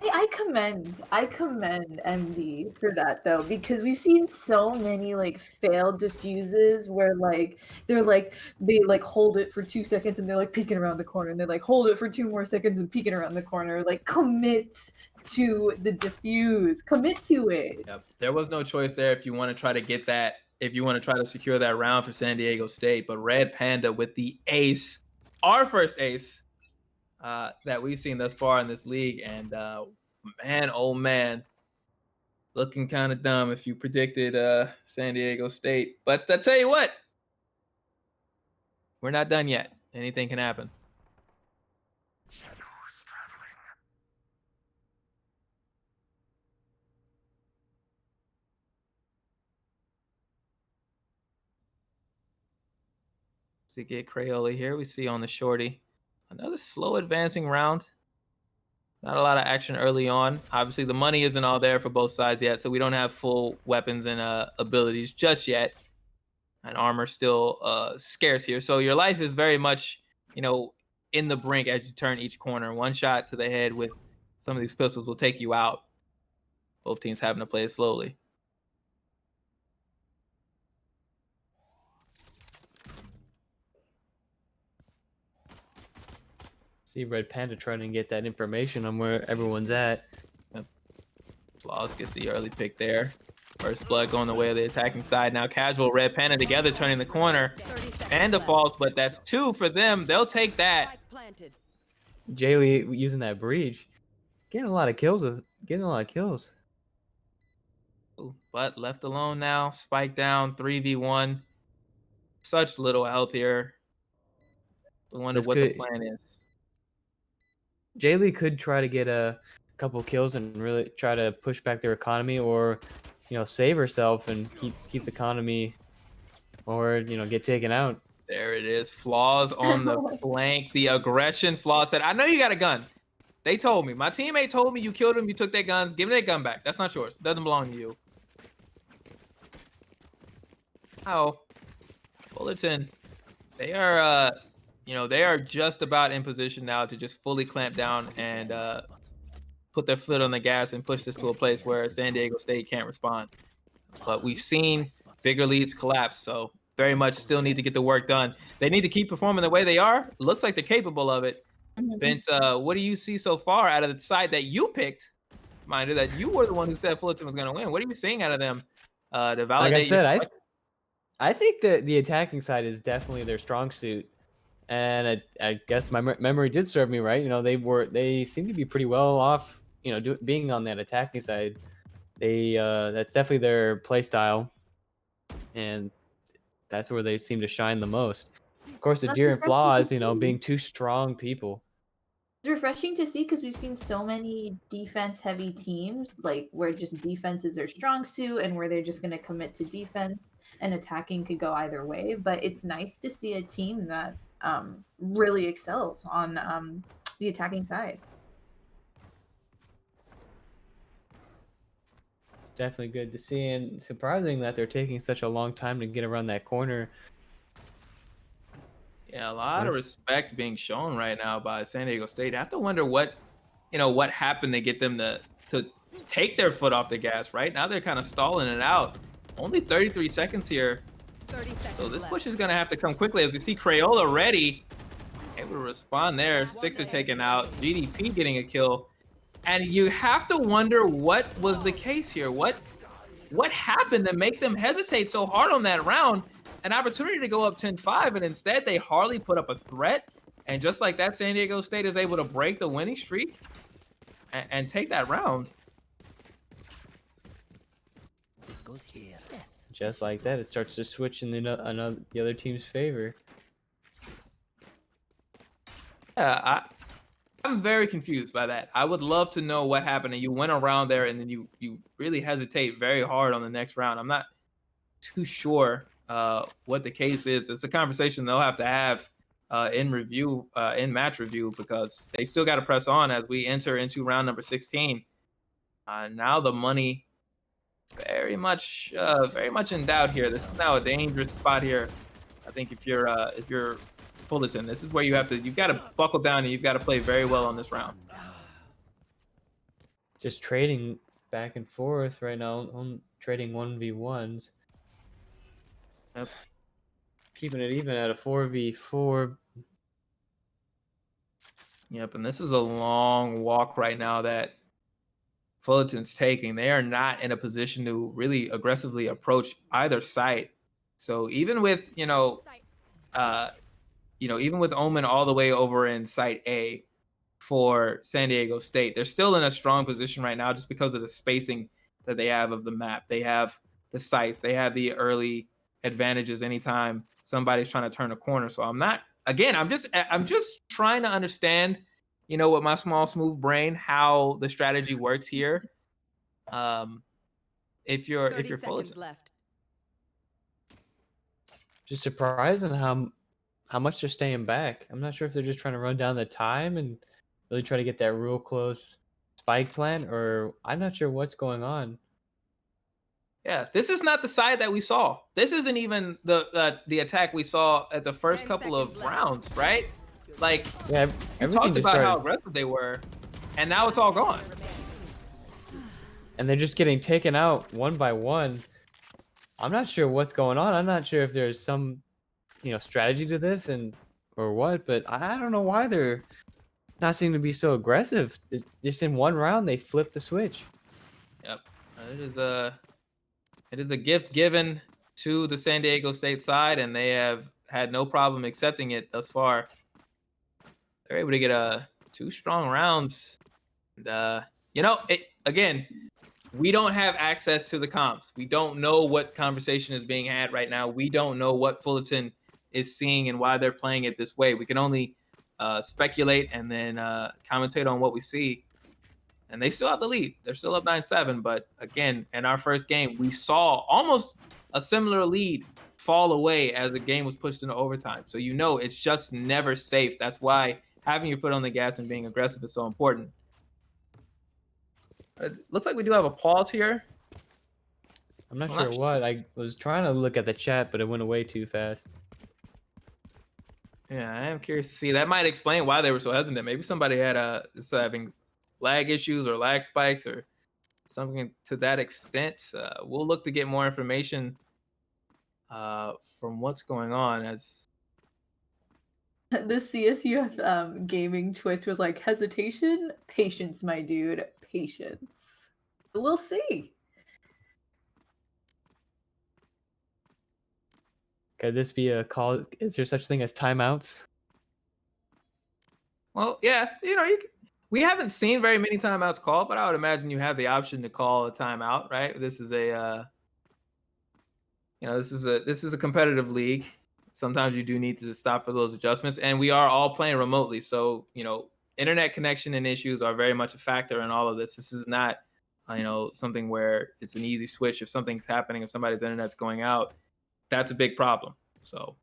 S1: Hey, I commend MD for that though, because we've seen so many like failed diffuses where they hold it for 2 seconds and they're like peeking around the corner, and they like hold it for 2 more seconds and peeking around the corner. Like, commit to the diffuse, commit to it.
S2: Yep. There was no choice there if you want to try to get that, if you want to try to secure that round for San Diego State. But Red Panda with the ace, our first ace that we've seen thus far in this league. And man, oh man, looking kind of dumb if you predicted San Diego State. But I tell you what, we're not done yet. Anything can happen. To get Crayola here, we see on the shorty another slow advancing round. Not a lot of action early on. Obviously, the money isn't all there for both sides yet, so we don't have full weapons and abilities just yet. And armor still scarce here. So your life is very much, you know, in the brink as you turn each corner. One shot to the head with some of these pistols will take you out. Both teams having to play it slowly.
S3: See Red Panda trying to get that information on where everyone's at.
S2: Yep. Flaws gets the early pick there. First blood going the way of the attacking side. Now Casual, Red Panda together turning the corner. Panda falls, but that's 2 for them. They'll take that.
S3: Jaylee using that breach. Getting a lot of kills.
S2: Ooh, but left alone now. Spike down, 3v1. Such little health here. I wonder what the plan is.
S3: Jaylee could try to get a couple kills and really try to push back their economy, or save herself and keep the economy, or get taken out.
S2: There it is. Flaws on the flank. The aggression. Flaws said, I know you got a gun. They told me. My teammate told me you killed him. You took their guns. Give me that gun back. That's not yours. It doesn't belong to you. Oh. Fullerton. They are, they are just about in position now to just fully clamp down and put their foot on the gas and push this to a place where San Diego State can't respond. But we've seen bigger leads collapse, so very much still need to get the work done. They need to keep performing the way they are. Looks like they're capable of it. Bent, what do you see so far out of the side that you picked? Mind you, that you were the one who said Fullerton was going to win. What are you seeing out of them to validate?
S3: Like I said, I think that the attacking side is definitely their strong suit, and I guess my memory did serve me right. They seem to be pretty well off. Being on that attacking side, that's definitely their play style, and that's where they seem to shine the most. Of course, the Deer and Flaws, being 2 strong people.
S1: It's refreshing to see because we've seen so many defense-heavy teams, like where just defense is their strong suit and where they're just going to commit to defense, and attacking could go either way. But it's nice to see a team that really excels on the attacking side.
S3: It's definitely good to see, and surprising that they're taking such a long time to get around that corner.
S2: Yeah, a lot of respect being shown right now by San Diego State. I have to wonder what happened to get them to take their foot off the gas. Right now, they're kind of stalling it out. Only 33 seconds here.
S4: 30 seconds
S2: So this
S4: left.
S2: push is going to have to come quickly as we see Crayola ready. Able to respond there. 6 are taken out. GDP getting a kill. And you have to wonder what was the case here. What happened to make them hesitate so hard on that round? An opportunity to go up 10-5, and instead they hardly put up a threat. And just like that, San Diego State is able to break the winning streak and take that round.
S5: This goes here. Yes.
S3: Just like that, it starts to switch in the other team's favor.
S2: Yeah, I'm very confused by that. I would love to know what happened. And you went around there, and then you really hesitate very hard on the next round. I'm not too sure what the case is. It's a conversation they'll have to have in match review, because they still got to press on as we enter into round number 16. Now the money very much in doubt here. This is now a dangerous spot here. I think if you're Fullerton, this is where you've got to buckle down, and you've got to play very well on this round.
S3: Just trading back and forth right now, trading 1v1s.
S2: Yep.
S3: Keeping it even at a 4v4.
S2: Yep, and this is a long walk right now that Fullerton's taking. They are not in a position to really aggressively approach either site. So even with even with Omen all the way over in site A for San Diego State, they're still in a strong position right now just because of the spacing that they have of the map. They have the sites, they have the early advantages anytime somebody's trying to turn a corner. So I'm just trying to understand, with my small smooth brain, how the strategy works here. If you're Fullerton.
S4: Left.
S3: Just surprising how much they're staying back. I'm not sure if they're just trying to run down the time and really try to get that real close spike plant, or I'm not sure what's going on.
S2: Yeah, this is not the side that we saw. This isn't even the attack we saw at the first couple of rounds, right? Like,
S3: yeah,
S2: we talked about how aggressive they were. and now it's all gone.
S3: And they're just getting taken out one by one. I'm not sure what's going on. I'm not sure if there's some, strategy to this or what, but I don't know why they're not seeming to be so aggressive. Just in one round, they flipped the switch.
S2: Yep, it is a gift given to the San Diego State side, and they have had no problem accepting it thus far. They're able to get 2 strong rounds. And, again, we don't have access to the comps. We don't know what conversation is being had right now. We don't know what Fullerton is seeing and why they're playing it this way. We can only speculate and then commentate on what we see. And they still have the lead. They're still up 9-7. But again, in our first game, we saw almost a similar lead fall away as the game was pushed into overtime. So it's just never safe. That's why having your foot on the gas and being aggressive is so important. It looks like we do have a pause here.
S3: I'm not sure what. I was trying to look at the chat, but it went away too fast.
S2: Yeah, I am curious to see. That might explain why they were so hesitant. Maybe somebody had having lag issues or lag spikes or something to that extent. We'll look to get more information from what's going on as
S1: The CSUF gaming Twitch was like, hesitation, patience, my dude, patience. We'll see.
S3: Could this be a call? Is there such thing as timeouts?
S2: Well, yeah, we haven't seen very many timeouts called, but I would imagine you have the option to call a timeout, right? This is this is a competitive league. Sometimes you do need to stop for those adjustments, and we are all playing remotely. So, internet connection and issues are very much a factor in all of this. This is not, something where it's an easy switch. If something's happening, if somebody's internet's going out, that's a big problem. So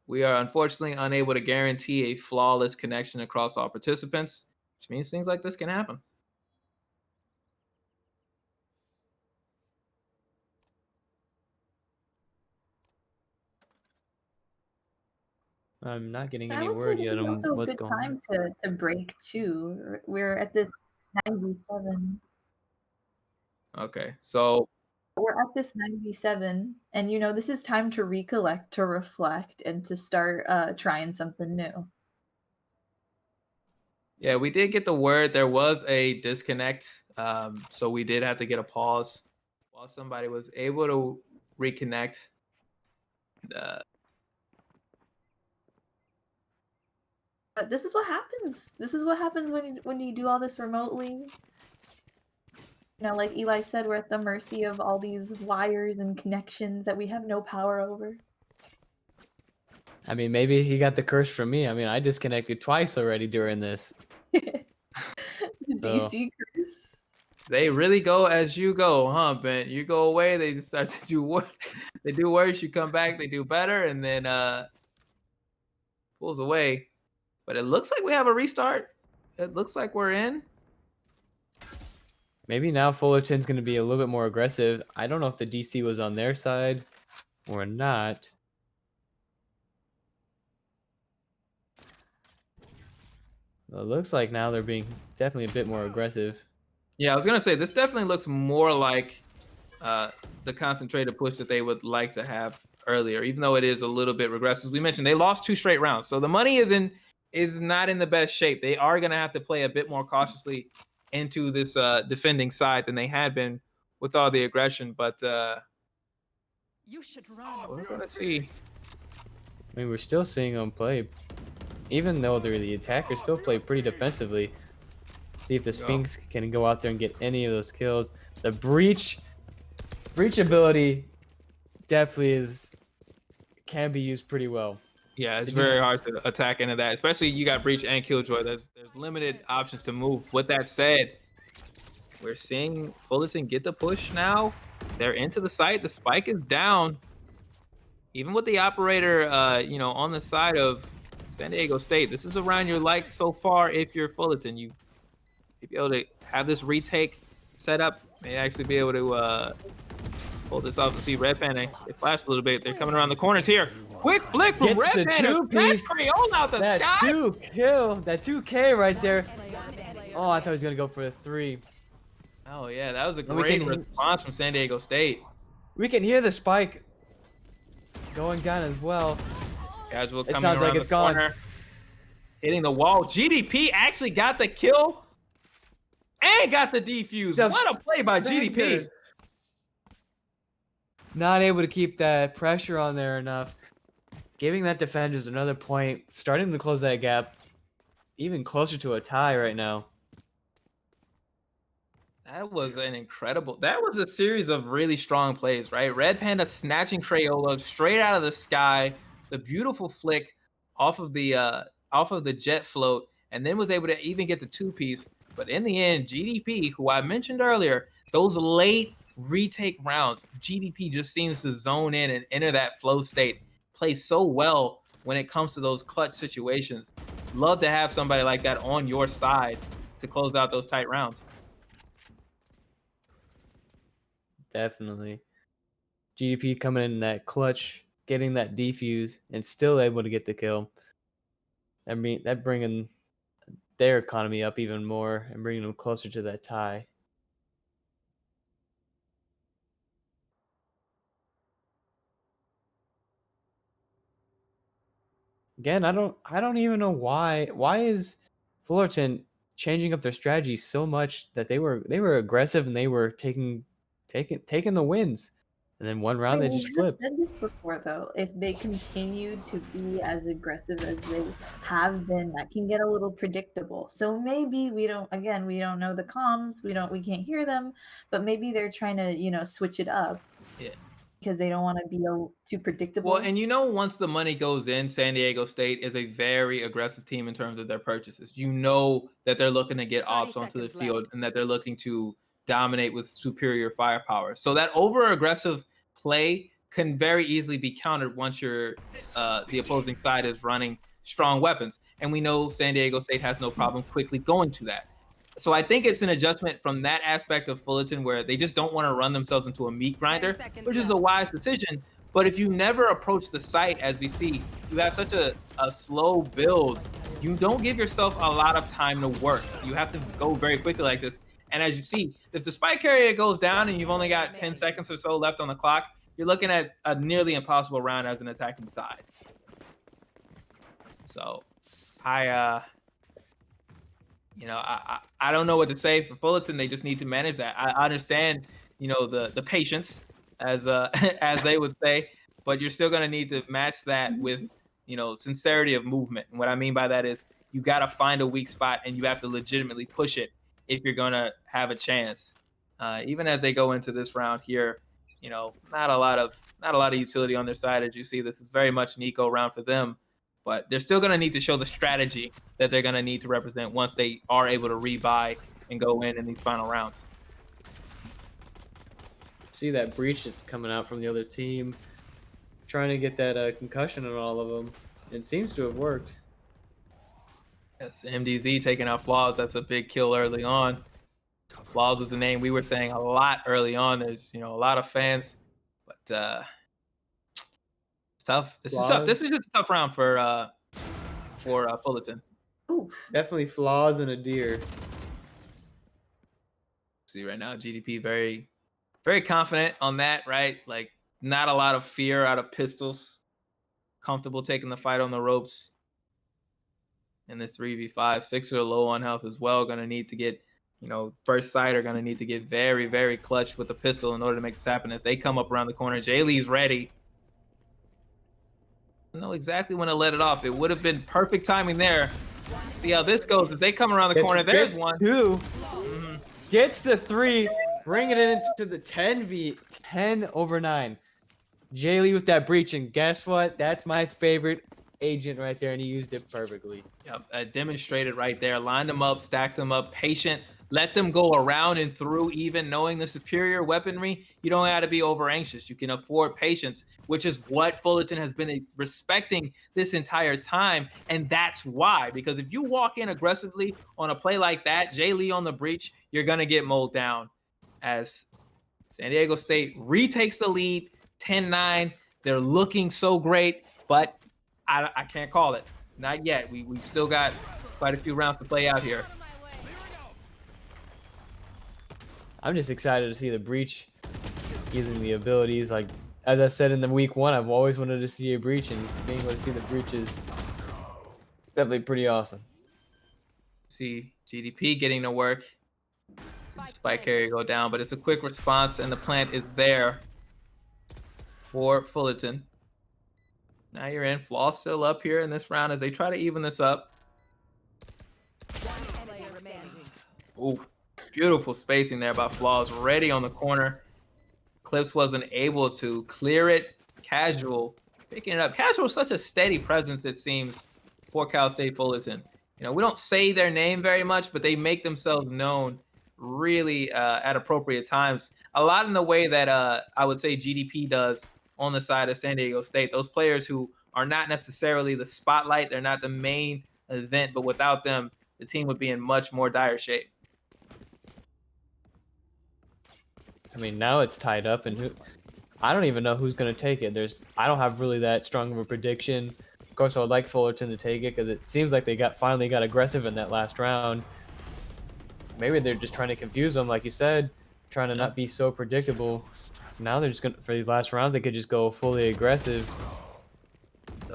S2: we are unfortunately unable to guarantee a flawless connection across all participants, which means things like this can happen.
S3: I'm not getting
S1: I
S3: any
S1: would say
S3: word
S1: this
S3: yet
S1: is
S3: on
S1: also a
S3: what's
S1: good
S3: going on.
S1: time to break too. We're at this 97.
S2: Okay, so
S1: We're at this 97, and this is time to recollect, to reflect, and to start trying something new.
S2: yeah, we did get the word there was a disconnect. So we did have to get a pause while somebody was able to reconnect.
S1: But this is what happens. This is what happens when you do all this remotely. Like Eli said, we're at the mercy of all these wires and connections that we have no power over.
S3: I mean, maybe he got the curse from me. I mean, I disconnected twice already during this.
S1: The DC curse.
S2: They really go as you go, huh, Ben? You go away, they just start to do worse. They do worse, you come back, they do better, and then pulls away. But it looks like we have a restart. It looks like we're in.
S3: Maybe now Fullerton's going to be a little bit more aggressive. I don't know if the DC was on their side or not. Well, it looks like now they're being definitely a bit more aggressive.
S2: Yeah, I was going to say, this definitely looks more like the concentrated push that they would like to have earlier, even though it is a little bit regressive. As we mentioned, they lost 2 straight rounds. So the money is not in the best shape. They are going to have to play a bit more cautiously into this defending side than they had been with all the aggression. But
S4: You should run.
S2: we're going to see.
S3: I mean, we're still seeing them play. Even though they're the attackers, still play pretty defensively. See if the Sphinx can go out there and get any of those kills. The breach ability definitely can be used pretty well.
S2: Yeah, it's very hard to attack into that, especially you got Breach and Killjoy. There's limited options to move. With that said, we're seeing Fullerton get the push now. They're into the site. The spike is down. Even with the operator, on the side of San Diego State, this is around your likes so far. If you're Fullerton, you be able to have this retake set up. May actually be able to pull this off and see Red Panda. They flashed a little bit. They're coming around the corners here. Quick flick from Red Panda. That's Crayola out the sky.
S3: That 2K right there. Oh, I thought he was gonna go for a 3.
S2: Oh yeah, that was a
S3: And we
S2: great
S3: can-
S2: response from San Diego State.
S3: We can hear the spike going down as well.
S2: Casual
S3: It
S2: coming
S3: sounds like
S2: around
S3: it's
S2: the
S3: gone.
S2: corner, hitting the wall. GDP actually got the kill and got the defuse. What a play by GDP.
S3: Defenders not able to keep that pressure on there enough. Giving that defenders another point, starting to close that gap even closer to a tie right now.
S2: That was that was a series of really strong plays, right? Red Panda snatching Crayola straight out of the sky, the beautiful flick off of the jet float, and then was able to even get the 2-piece. But in the end, GDP, who I mentioned earlier, those late retake rounds, GDP just seems to zone in and enter that flow state, plays so well when it comes to those clutch situations. Love to have somebody like that on your side to close out those tight rounds.
S3: Definitely. GDP coming in that clutch, getting that defuse, and still able to get the kill. I mean, that bringing their economy up even more and bringing them closer to that tie. Again, I don't even know why is Fullerton changing up their strategy so much that they were aggressive and they were taking the wins. And then one round they
S1: We
S3: just
S1: have
S3: flipped.
S1: said this before, though. If they continue to be as aggressive as they have been, that can get a little predictable. So maybe we don't know the comms. We can't hear them, but maybe they're trying to, switch it up.
S2: Yeah.
S1: Because they don't want to be too predictable.
S2: Well, and once the money goes in, San Diego State is a very aggressive team in terms of their purchases. You know that they're looking to get
S4: 30
S2: ops onto the
S4: seconds
S2: field
S4: left.
S2: and that they're looking to dominate with superior firepower. So that over aggressive play can very easily be countered once the opposing side is running strong weapons. And we know San Diego State has no problem quickly going to that. So I think it's an adjustment from that aspect of Fullerton where they just don't want to run themselves into a meat grinder, which is a wise decision. But if you never approach the site, as we see, you have such a slow build, you don't give yourself a lot of time to work. You have to go very quickly like this. And as you see, if the spike carrier goes down and you've only got 10 seconds or so left on the clock, you're looking at a nearly impossible round as an attacking side. So I don't know what to say for Fullerton. They just need to manage that. I understand, the patience, as as they would say, but you're still gonna need to match that with, sincerity of movement. And what I mean by that is you got to find a weak spot and you have to legitimately push it if you're gonna have a chance. Even as they go into this round here, not a lot of utility on their side. As you see, this is very much an eco round for them. But they're still going to need to show the strategy that they're going to need to represent once they are able to rebuy and go in these final rounds.
S3: See that breach is coming out from the other team, trying to get that concussion on all of them. It seems to have worked.
S2: Yes, MDZ taking out Flaws. That's a big kill early on. Flaws was the name we were saying a lot early on. There's, a lot of fans, but it's tough. This is tough. This is just a tough round for Fullerton.
S1: Ooh.
S3: Definitely Flaws and a deer.
S2: See right now, GDP very, very confident on that, right? Like not a lot of fear out of pistols. Comfortable taking the fight on the ropes. In this 3v5, 6 are low on health as well. Going to need to get, first sight are going to need to get very, very clutch with the pistol in order to make this happen. As they come up around the corner, Jay Lee's ready. I know exactly when to let it off. It would have been perfect timing there. See how this goes as they come around the corner. There's one.
S3: 2. Gets the 3, bringing it into the 10 over 9. Jay Lee with that breach, and guess what? That's my favorite agent right there, and he used it perfectly.
S2: Yep, demonstrated right there. Lined them up, stacked them up, patient. Let them go around and through, even knowing the superior weaponry. You don't have to be over anxious. You can afford patience, which is what Fullerton has been respecting this entire time. And that's why, because if you walk in aggressively on a play like that, Jay Lee on the breach, you're going to get mowed down. As San Diego State retakes the lead, 10-9. They're looking so great, but I can't call it. Not yet. We've still got quite a few rounds to play out here.
S3: I'm just excited to see the Breach using the abilities. Like, as I said in the week 1, I've always wanted to see a Breach, and being able to see the Breach is definitely pretty awesome.
S2: See GDP getting to work. Spike carrier go down, but it's a quick response, and the plant is there for Fullerton. Now you're in. Flaw's still up here in this round as they try to even this up. Ooh, beautiful spacing there by Flaws. Ready on the corner. Clips wasn't able to clear it. Casual picking it up. Casual is such a steady presence, it seems, for Cal State Fullerton. You know, we don't say their name very much, but they make themselves known really at appropriate times. A lot in the way that I would say GDP does on the side of San Diego State. Those players who are not necessarily the spotlight, they're not the main event, but without them, the team would be in much more dire shape.
S3: I mean, now it's tied up, and I don't even know who's going to take it. I don't have really that strong of a prediction. Of course, I would like Fullerton to take it because it seems like they finally got aggressive in that last round. Maybe they're just trying to confuse them, like you said, trying to not be so predictable. So now they're just going to, for these last rounds, they could just go fully aggressive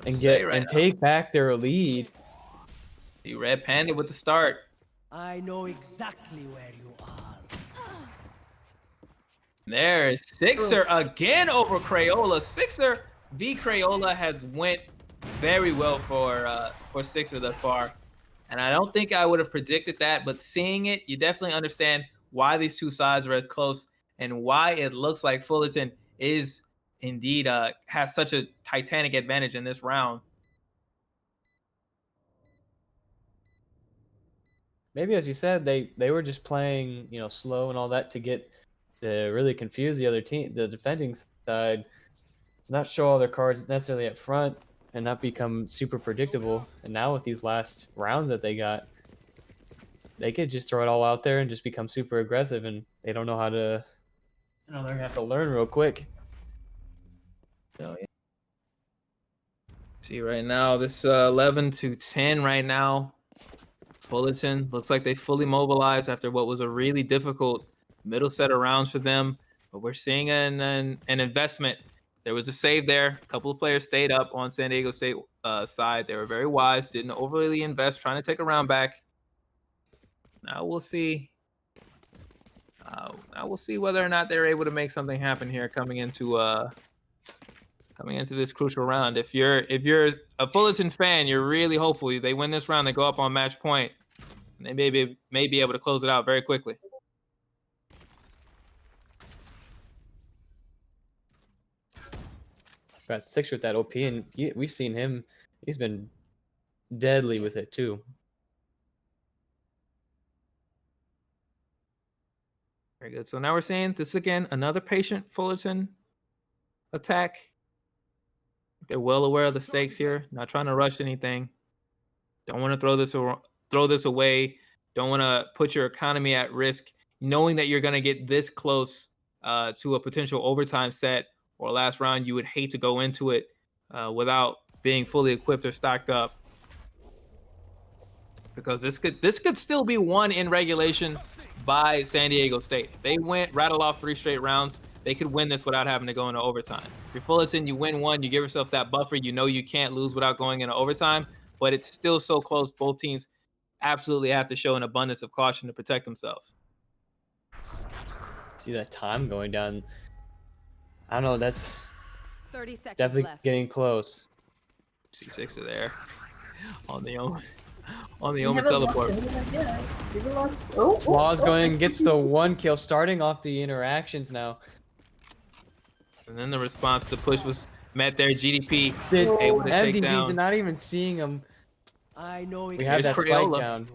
S3: and take back their lead.
S2: He red panded with the start.
S5: I know exactly where you are.
S2: There is Sixer again over Crayola. Sixer v Crayola has went very well for Sixer thus far. And I don't think I would have predicted that, but seeing it, you definitely understand why these two sides are as close and why it looks like Fullerton is indeed has such a titanic advantage in this round.
S3: Maybe, as you said, they were just playing, you know, slow and all that to really confuse the other team, the defending side, to not show all their cards necessarily up front and not become super predictable. And now with these last rounds that they got, they could just throw it all out there and just become super aggressive, and they don't know how to, you know, they're gonna have to learn real quick.
S2: Oh, yeah. See right now, this 11-10 right now. Fullerton looks like they fully mobilized after what was a really difficult middle set of rounds for them. But we're seeing an investment. There was a save there. A couple of players stayed up on San Diego State side. They were very wise, didn't overly invest, trying to take a round back. Now we'll see. Now we'll see whether or not they're able to make something happen here coming into this crucial round. If you're a Fullerton fan, you're really hopeful they win this round. They go up on match point, and they may be able to close it out very quickly.
S3: Got Sixer with that OP, and we've seen him. He's been deadly with it too.
S2: Very good. So now we're seeing this again, another patient Fullerton attack. They're well aware of the stakes here. Not trying to rush anything. Don't want to throw this away. Don't want to put your economy at risk, knowing that you're going to get this close to a potential overtime set or last round. You would hate to go into it without being fully equipped or stocked up, because this could still be won in regulation by San Diego State. If they rattle off 3 straight rounds, they could win this without having to go into overtime. If you're Fullerton, you win one, you give yourself that buffer. You know you can't lose without going into overtime, but it's still so close. Both teams absolutely have to show an abundance of caution to protect themselves.
S3: See that time going down. I don't know. That's
S4: 30 seconds
S3: definitely
S4: left.
S3: getting close.
S2: See Sixer there on the Omen teleport.
S3: Flaws going, gets the 1 kill, starting off the interactions now.
S2: And then the response to push was met there. GDP
S3: able
S2: to take down.
S3: did not even seeing him.
S5: I know
S3: We have that
S2: Crayola.
S3: spike down.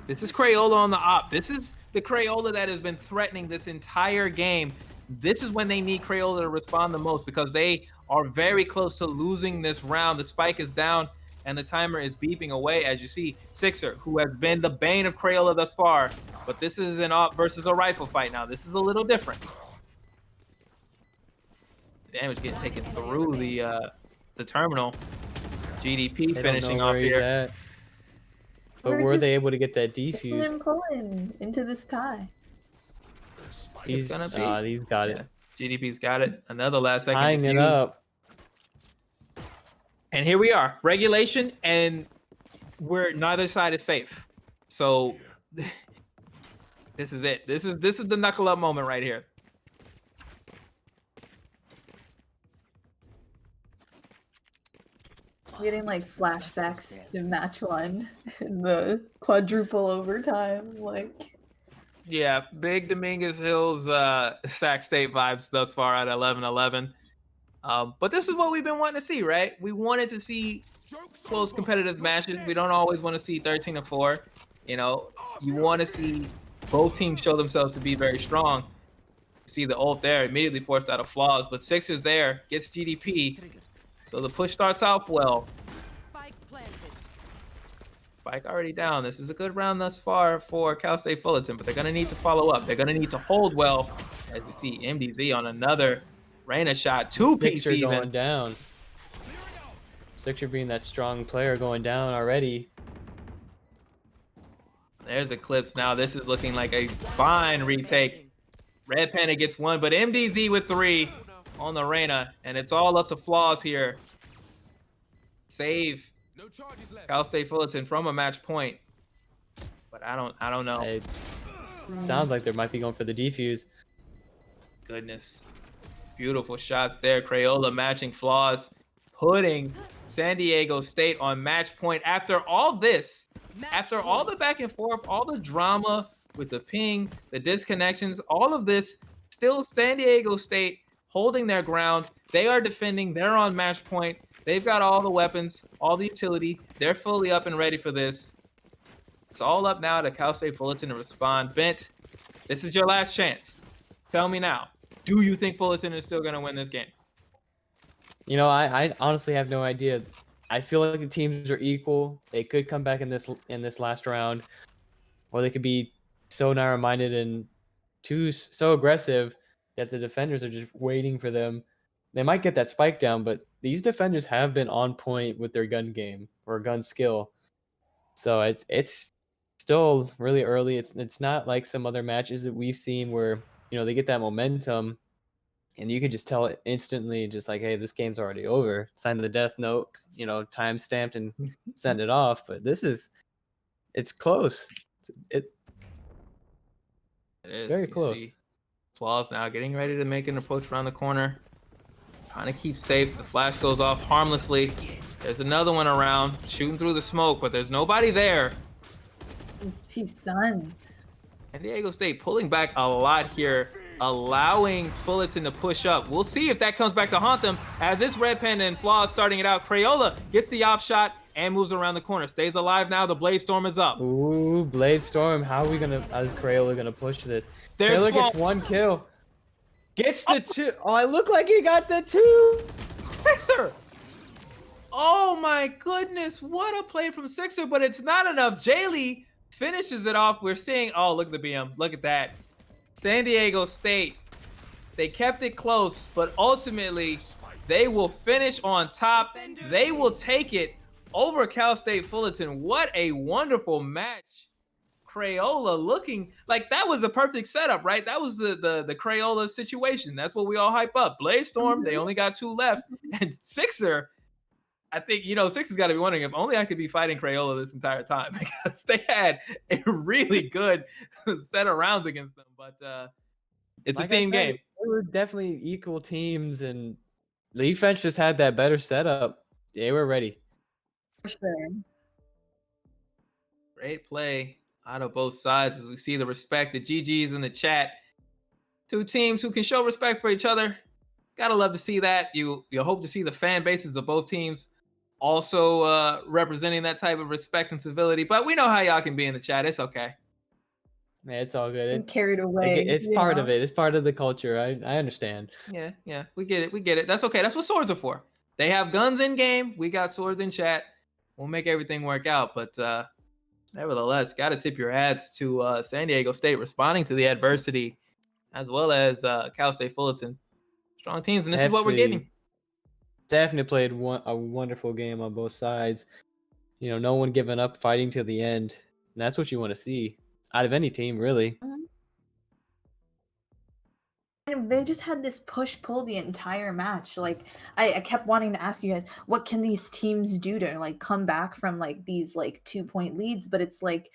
S2: This is Crayola on the op. This is the Crayola that has been threatening this entire game. This is when they need Crayola to respond the most, because they are very close to losing this round. The spike is down and the timer is beeping away. As you see, Sixer, who has been the bane of Crayola thus far, but this is an op versus a rifle fight now. This is a little different. Damage getting taken through the terminal. GDP finishing off here.
S3: But
S1: We're
S3: were
S1: just
S3: they able to get that
S1: pushing
S3: defuse?
S1: and pulling into this tie.
S2: It's gonna be.
S3: He's got it.
S2: GDP's got it. Another last second
S3: Tying it
S2: defuse.
S3: up.
S2: And here we are, regulation, and we're neither side is safe. So this is it. This is the knuckle up moment right here.
S1: Getting like flashbacks to match one in the quadruple overtime. Like,
S2: Yeah, big Dominguez Hills Sac State vibes thus far at 11-11. But this is what we've been wanting to see, right? We wanted to see close competitive matches. We don't always want to see 13-4. You know, you want to see both teams show themselves to be very strong. See the ult there, immediately forced out of flaws, but Sixers there gets GDP. So the push starts off well.
S4: Spike planted.
S2: Spike already down. This is a good round thus far for Cal State Fullerton, but they're going to need to follow up. They're going to need to hold well. As we see MDZ on another Reyna shot, two-piece
S3: Sixer
S2: even.
S3: going down. Sixer being that strong player going down already.
S2: There's Eclipse now. This is looking like a fine retake. Red Panda gets one, but MDZ with 3 on the Reyna, and it's all up to flaws here. Save Cal State Fullerton from a match point, but I don't know.
S3: It sounds like they might be going for the defuse.
S2: Goodness, beautiful shots there. Crayola matching flaws, putting San Diego State on match point after all this, after all the back and forth, all the drama with the ping, the disconnections, all of this. Still San Diego State holding their ground. They are defending. They're on match point. They've got all the weapons, all the utility. They're fully up and ready for this. It's all up now to Cal State Fullerton to respond. Bent, this is your last chance. Tell me now. Do you think Fullerton is still going to win this game?
S3: You know, I honestly have no idea. I feel like the teams are equal. They could come back in this last round, or they could be so narrow-minded and so aggressive that the defenders are just waiting for them. They might get that spike down, but these defenders have been on point with their gun game or gun skill. So it's still really early. It's not like some other matches that we've seen where, you know, they get that momentum and you can just tell it instantly, just like, hey, this game's already over. Sign the death note, you know, time stamped and send it off. But it's close. It's
S2: It is.
S3: very
S2: You
S3: close.
S2: see Flaws now getting ready to make an approach around the corner. Trying to keep safe. The flash goes off harmlessly. There's another one around, shooting through the smoke, but there's nobody there.
S1: he's done.
S2: San Diego State pulling back a lot here, allowing Fullerton to push up. We'll see if that comes back to haunt them, as it's Red Panda and Flaws starting it out. Crayola gets the off shot and moves around the corner. Stays alive now. The Blade Storm is up.
S3: Ooh, Blade Storm. How is Crayola gonna push this?
S2: There's
S3: Crayola
S2: Flaws.
S3: gets 1 kill. Gets the 2. Oh, it looked like he got the 2.
S2: Sixer! Oh my goodness, what a play from Sixer, but it's not enough. Jaylee finishes it off. We're seeing, oh, look at the BM. Look at that. San Diego State, they kept it close, but ultimately they will finish on top. They will take it over Cal State Fullerton. What a wonderful match. Crayola looking like that was the perfect setup, right? That was the Crayola situation. That's what we all hype up. Blaze Storm, they only got 2 left. And Sixer, I think, you know, Sixer's got to be wondering if only I could be fighting Crayola this entire time, because they had a really good set of rounds against them. But it's
S3: Like
S2: a
S3: I
S2: team
S3: said,
S2: game.
S3: They were definitely equal teams, and the defense just had that better setup. They were ready.
S1: For sure.
S2: Great play out of both sides as we see the respect, the GGs in the chat. 2 teams who can show respect for each other. Gotta love to see that. You hope to see the fan bases of both teams also representing that type of respect and civility. But we know how y'all can be in the chat. It's okay.
S3: Man, it's all good.
S1: Carried away.
S3: It's part of it. It's part of the culture. I understand.
S2: Yeah. We get it. We get it. That's okay. That's what swords are for. They have guns in game. We got swords in chat. We'll make everything work out. But nevertheless, got to tip your hats to San Diego State responding to the adversity, as well as Cal State Fullerton. Strong teams, and this is what we're getting.
S3: Definitely played a wonderful game on both sides. No one giving up, fighting to the end. And that's what you want to see out of any team, really.
S1: Mhm. And they just had this push-pull the entire match. Like, I kept wanting to ask you guys, what can these teams do to like come back from like these like 2-point leads? But it's like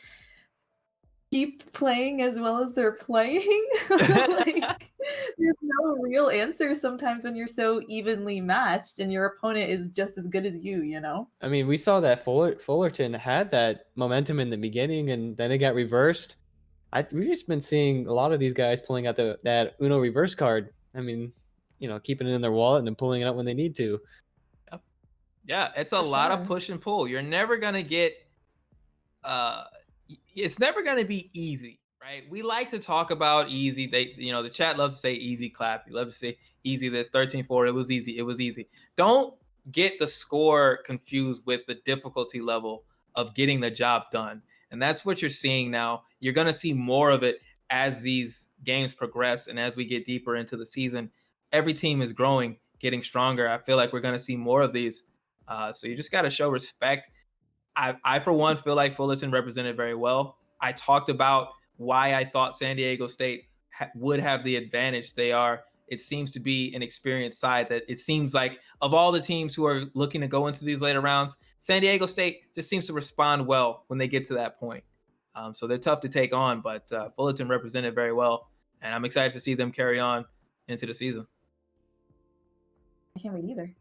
S1: keep playing as well as they're playing. Like, there's no real answer sometimes when you're so evenly matched and your opponent is just as good as you know?
S3: I mean, we saw that Fullerton had that momentum in the beginning, and then it got reversed. We've just been seeing a lot of these guys pulling out that Uno reverse card. I mean, keeping it in their wallet and then pulling it out when they need to.
S2: Yeah, it's a
S1: For
S2: lot of
S1: sure.
S2: push and pull. You're never gonna get it's never gonna be easy, right? We like to talk about easy. The chat loves to say easy clap. You love to say easy this 13-4. It was easy. It was easy. Don't get the score confused with the difficulty level of getting the job done. And that's what you're seeing now. You're gonna see more of it as these games progress and as we get deeper into the season. Every team is growing, getting stronger. I feel like we're gonna see more of these. So you just got to show respect. I, for one, feel like Fullerton represented very well. I talked about why I thought San Diego State would have the advantage they are. It seems to be an experienced side that it seems like of all the teams who are looking to go into these later rounds, San Diego State just seems to respond well when they get to that point. So they're tough to take on, but Fullerton represented very well, and I'm excited to see them carry on into the season.
S1: I can't wait either.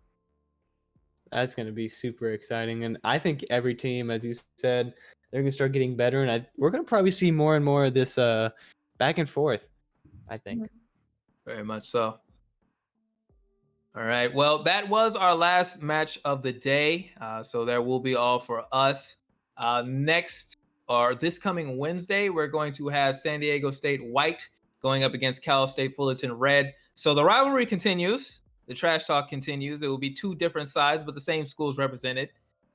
S3: That's going to be super exciting. And I think every team, as you said, they're going to start getting better. And we're going to probably see more and more of this back and forth, I think.
S2: Very much so. All right. Well, that was our last match of the day. So there will be all for us. Next, or this coming Wednesday, we're going to have San Diego State White going up against Cal State Fullerton Red. So the rivalry continues. The trash talk continues. It will be two different sides, but the same schools represented.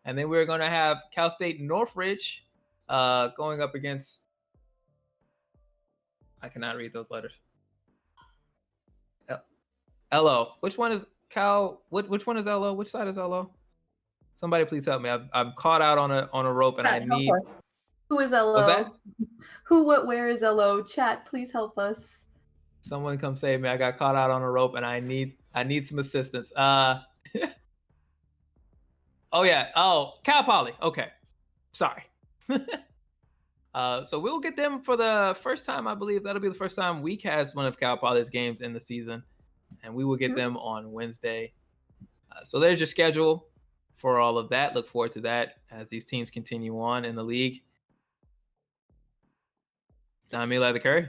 S2: And then we're going to have Cal State Northridge going up against. I cannot read those letters. LO. Which one is Cal? Which one is LO? Which side is LO? Somebody please help me. I'm caught out on a rope and I
S1: Chat, help
S2: need.
S1: us. Who is
S2: What's that?
S1: LO? Who, what, where is LO? Chat, please help us.
S2: Someone come save me. I got caught out on a rope and I need some assistance. Oh yeah. Oh, Cal Poly. Okay. Sorry. So we'll get them for the first time. I believe that'll be the first time we cast one of Cal Poly's games in the season, and we will get them on Wednesday. So there's your schedule for all of that. Look forward to that as these teams continue on in the league. I'm Eli the Curry.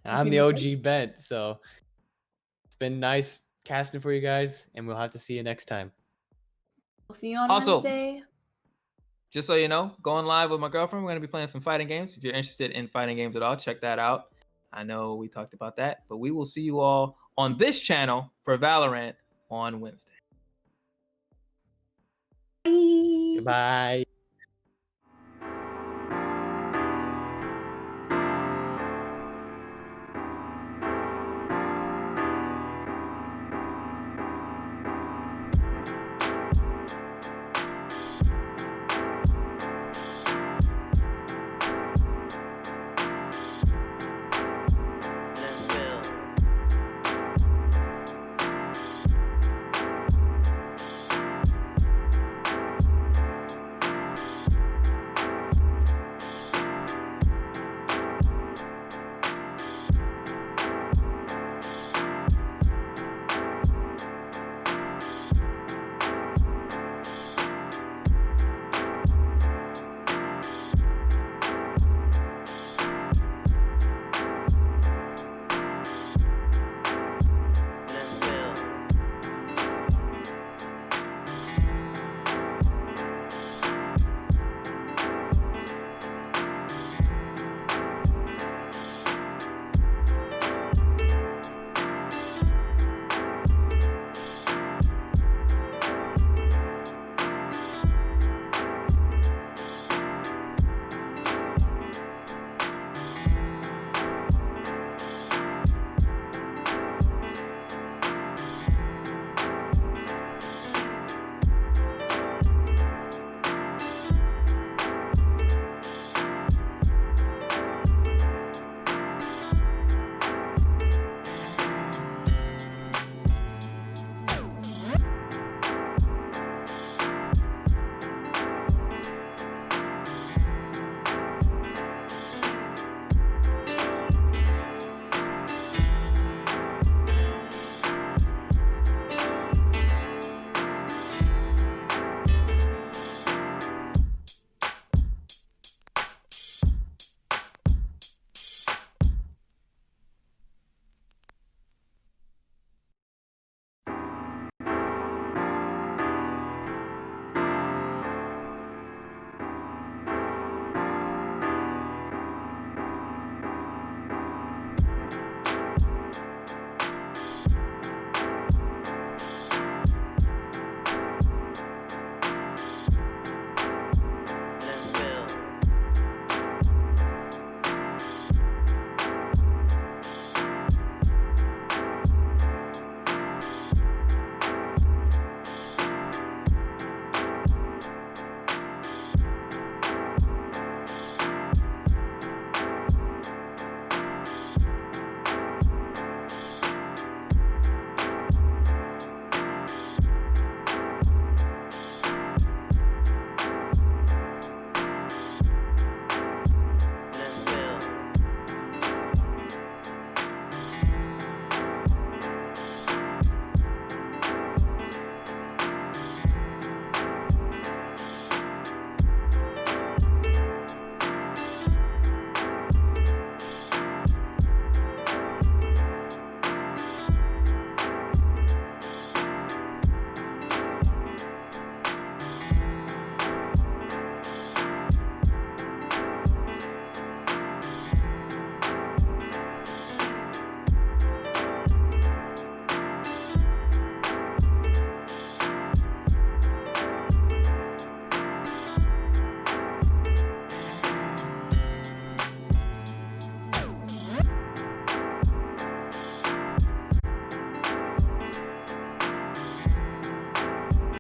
S3: I'm the OG Bent, so it's been nice casting for you guys, and we'll have to see you next time.
S1: We'll see you on
S2: Also,
S1: Wednesday.
S2: just so you know, going live with my girlfriend, we're going to be playing some fighting games. If you're interested in fighting games at all, check that out. I know we talked about that, but we will see you all on this channel for Valorant on Wednesday.
S1: Bye.
S3: Goodbye.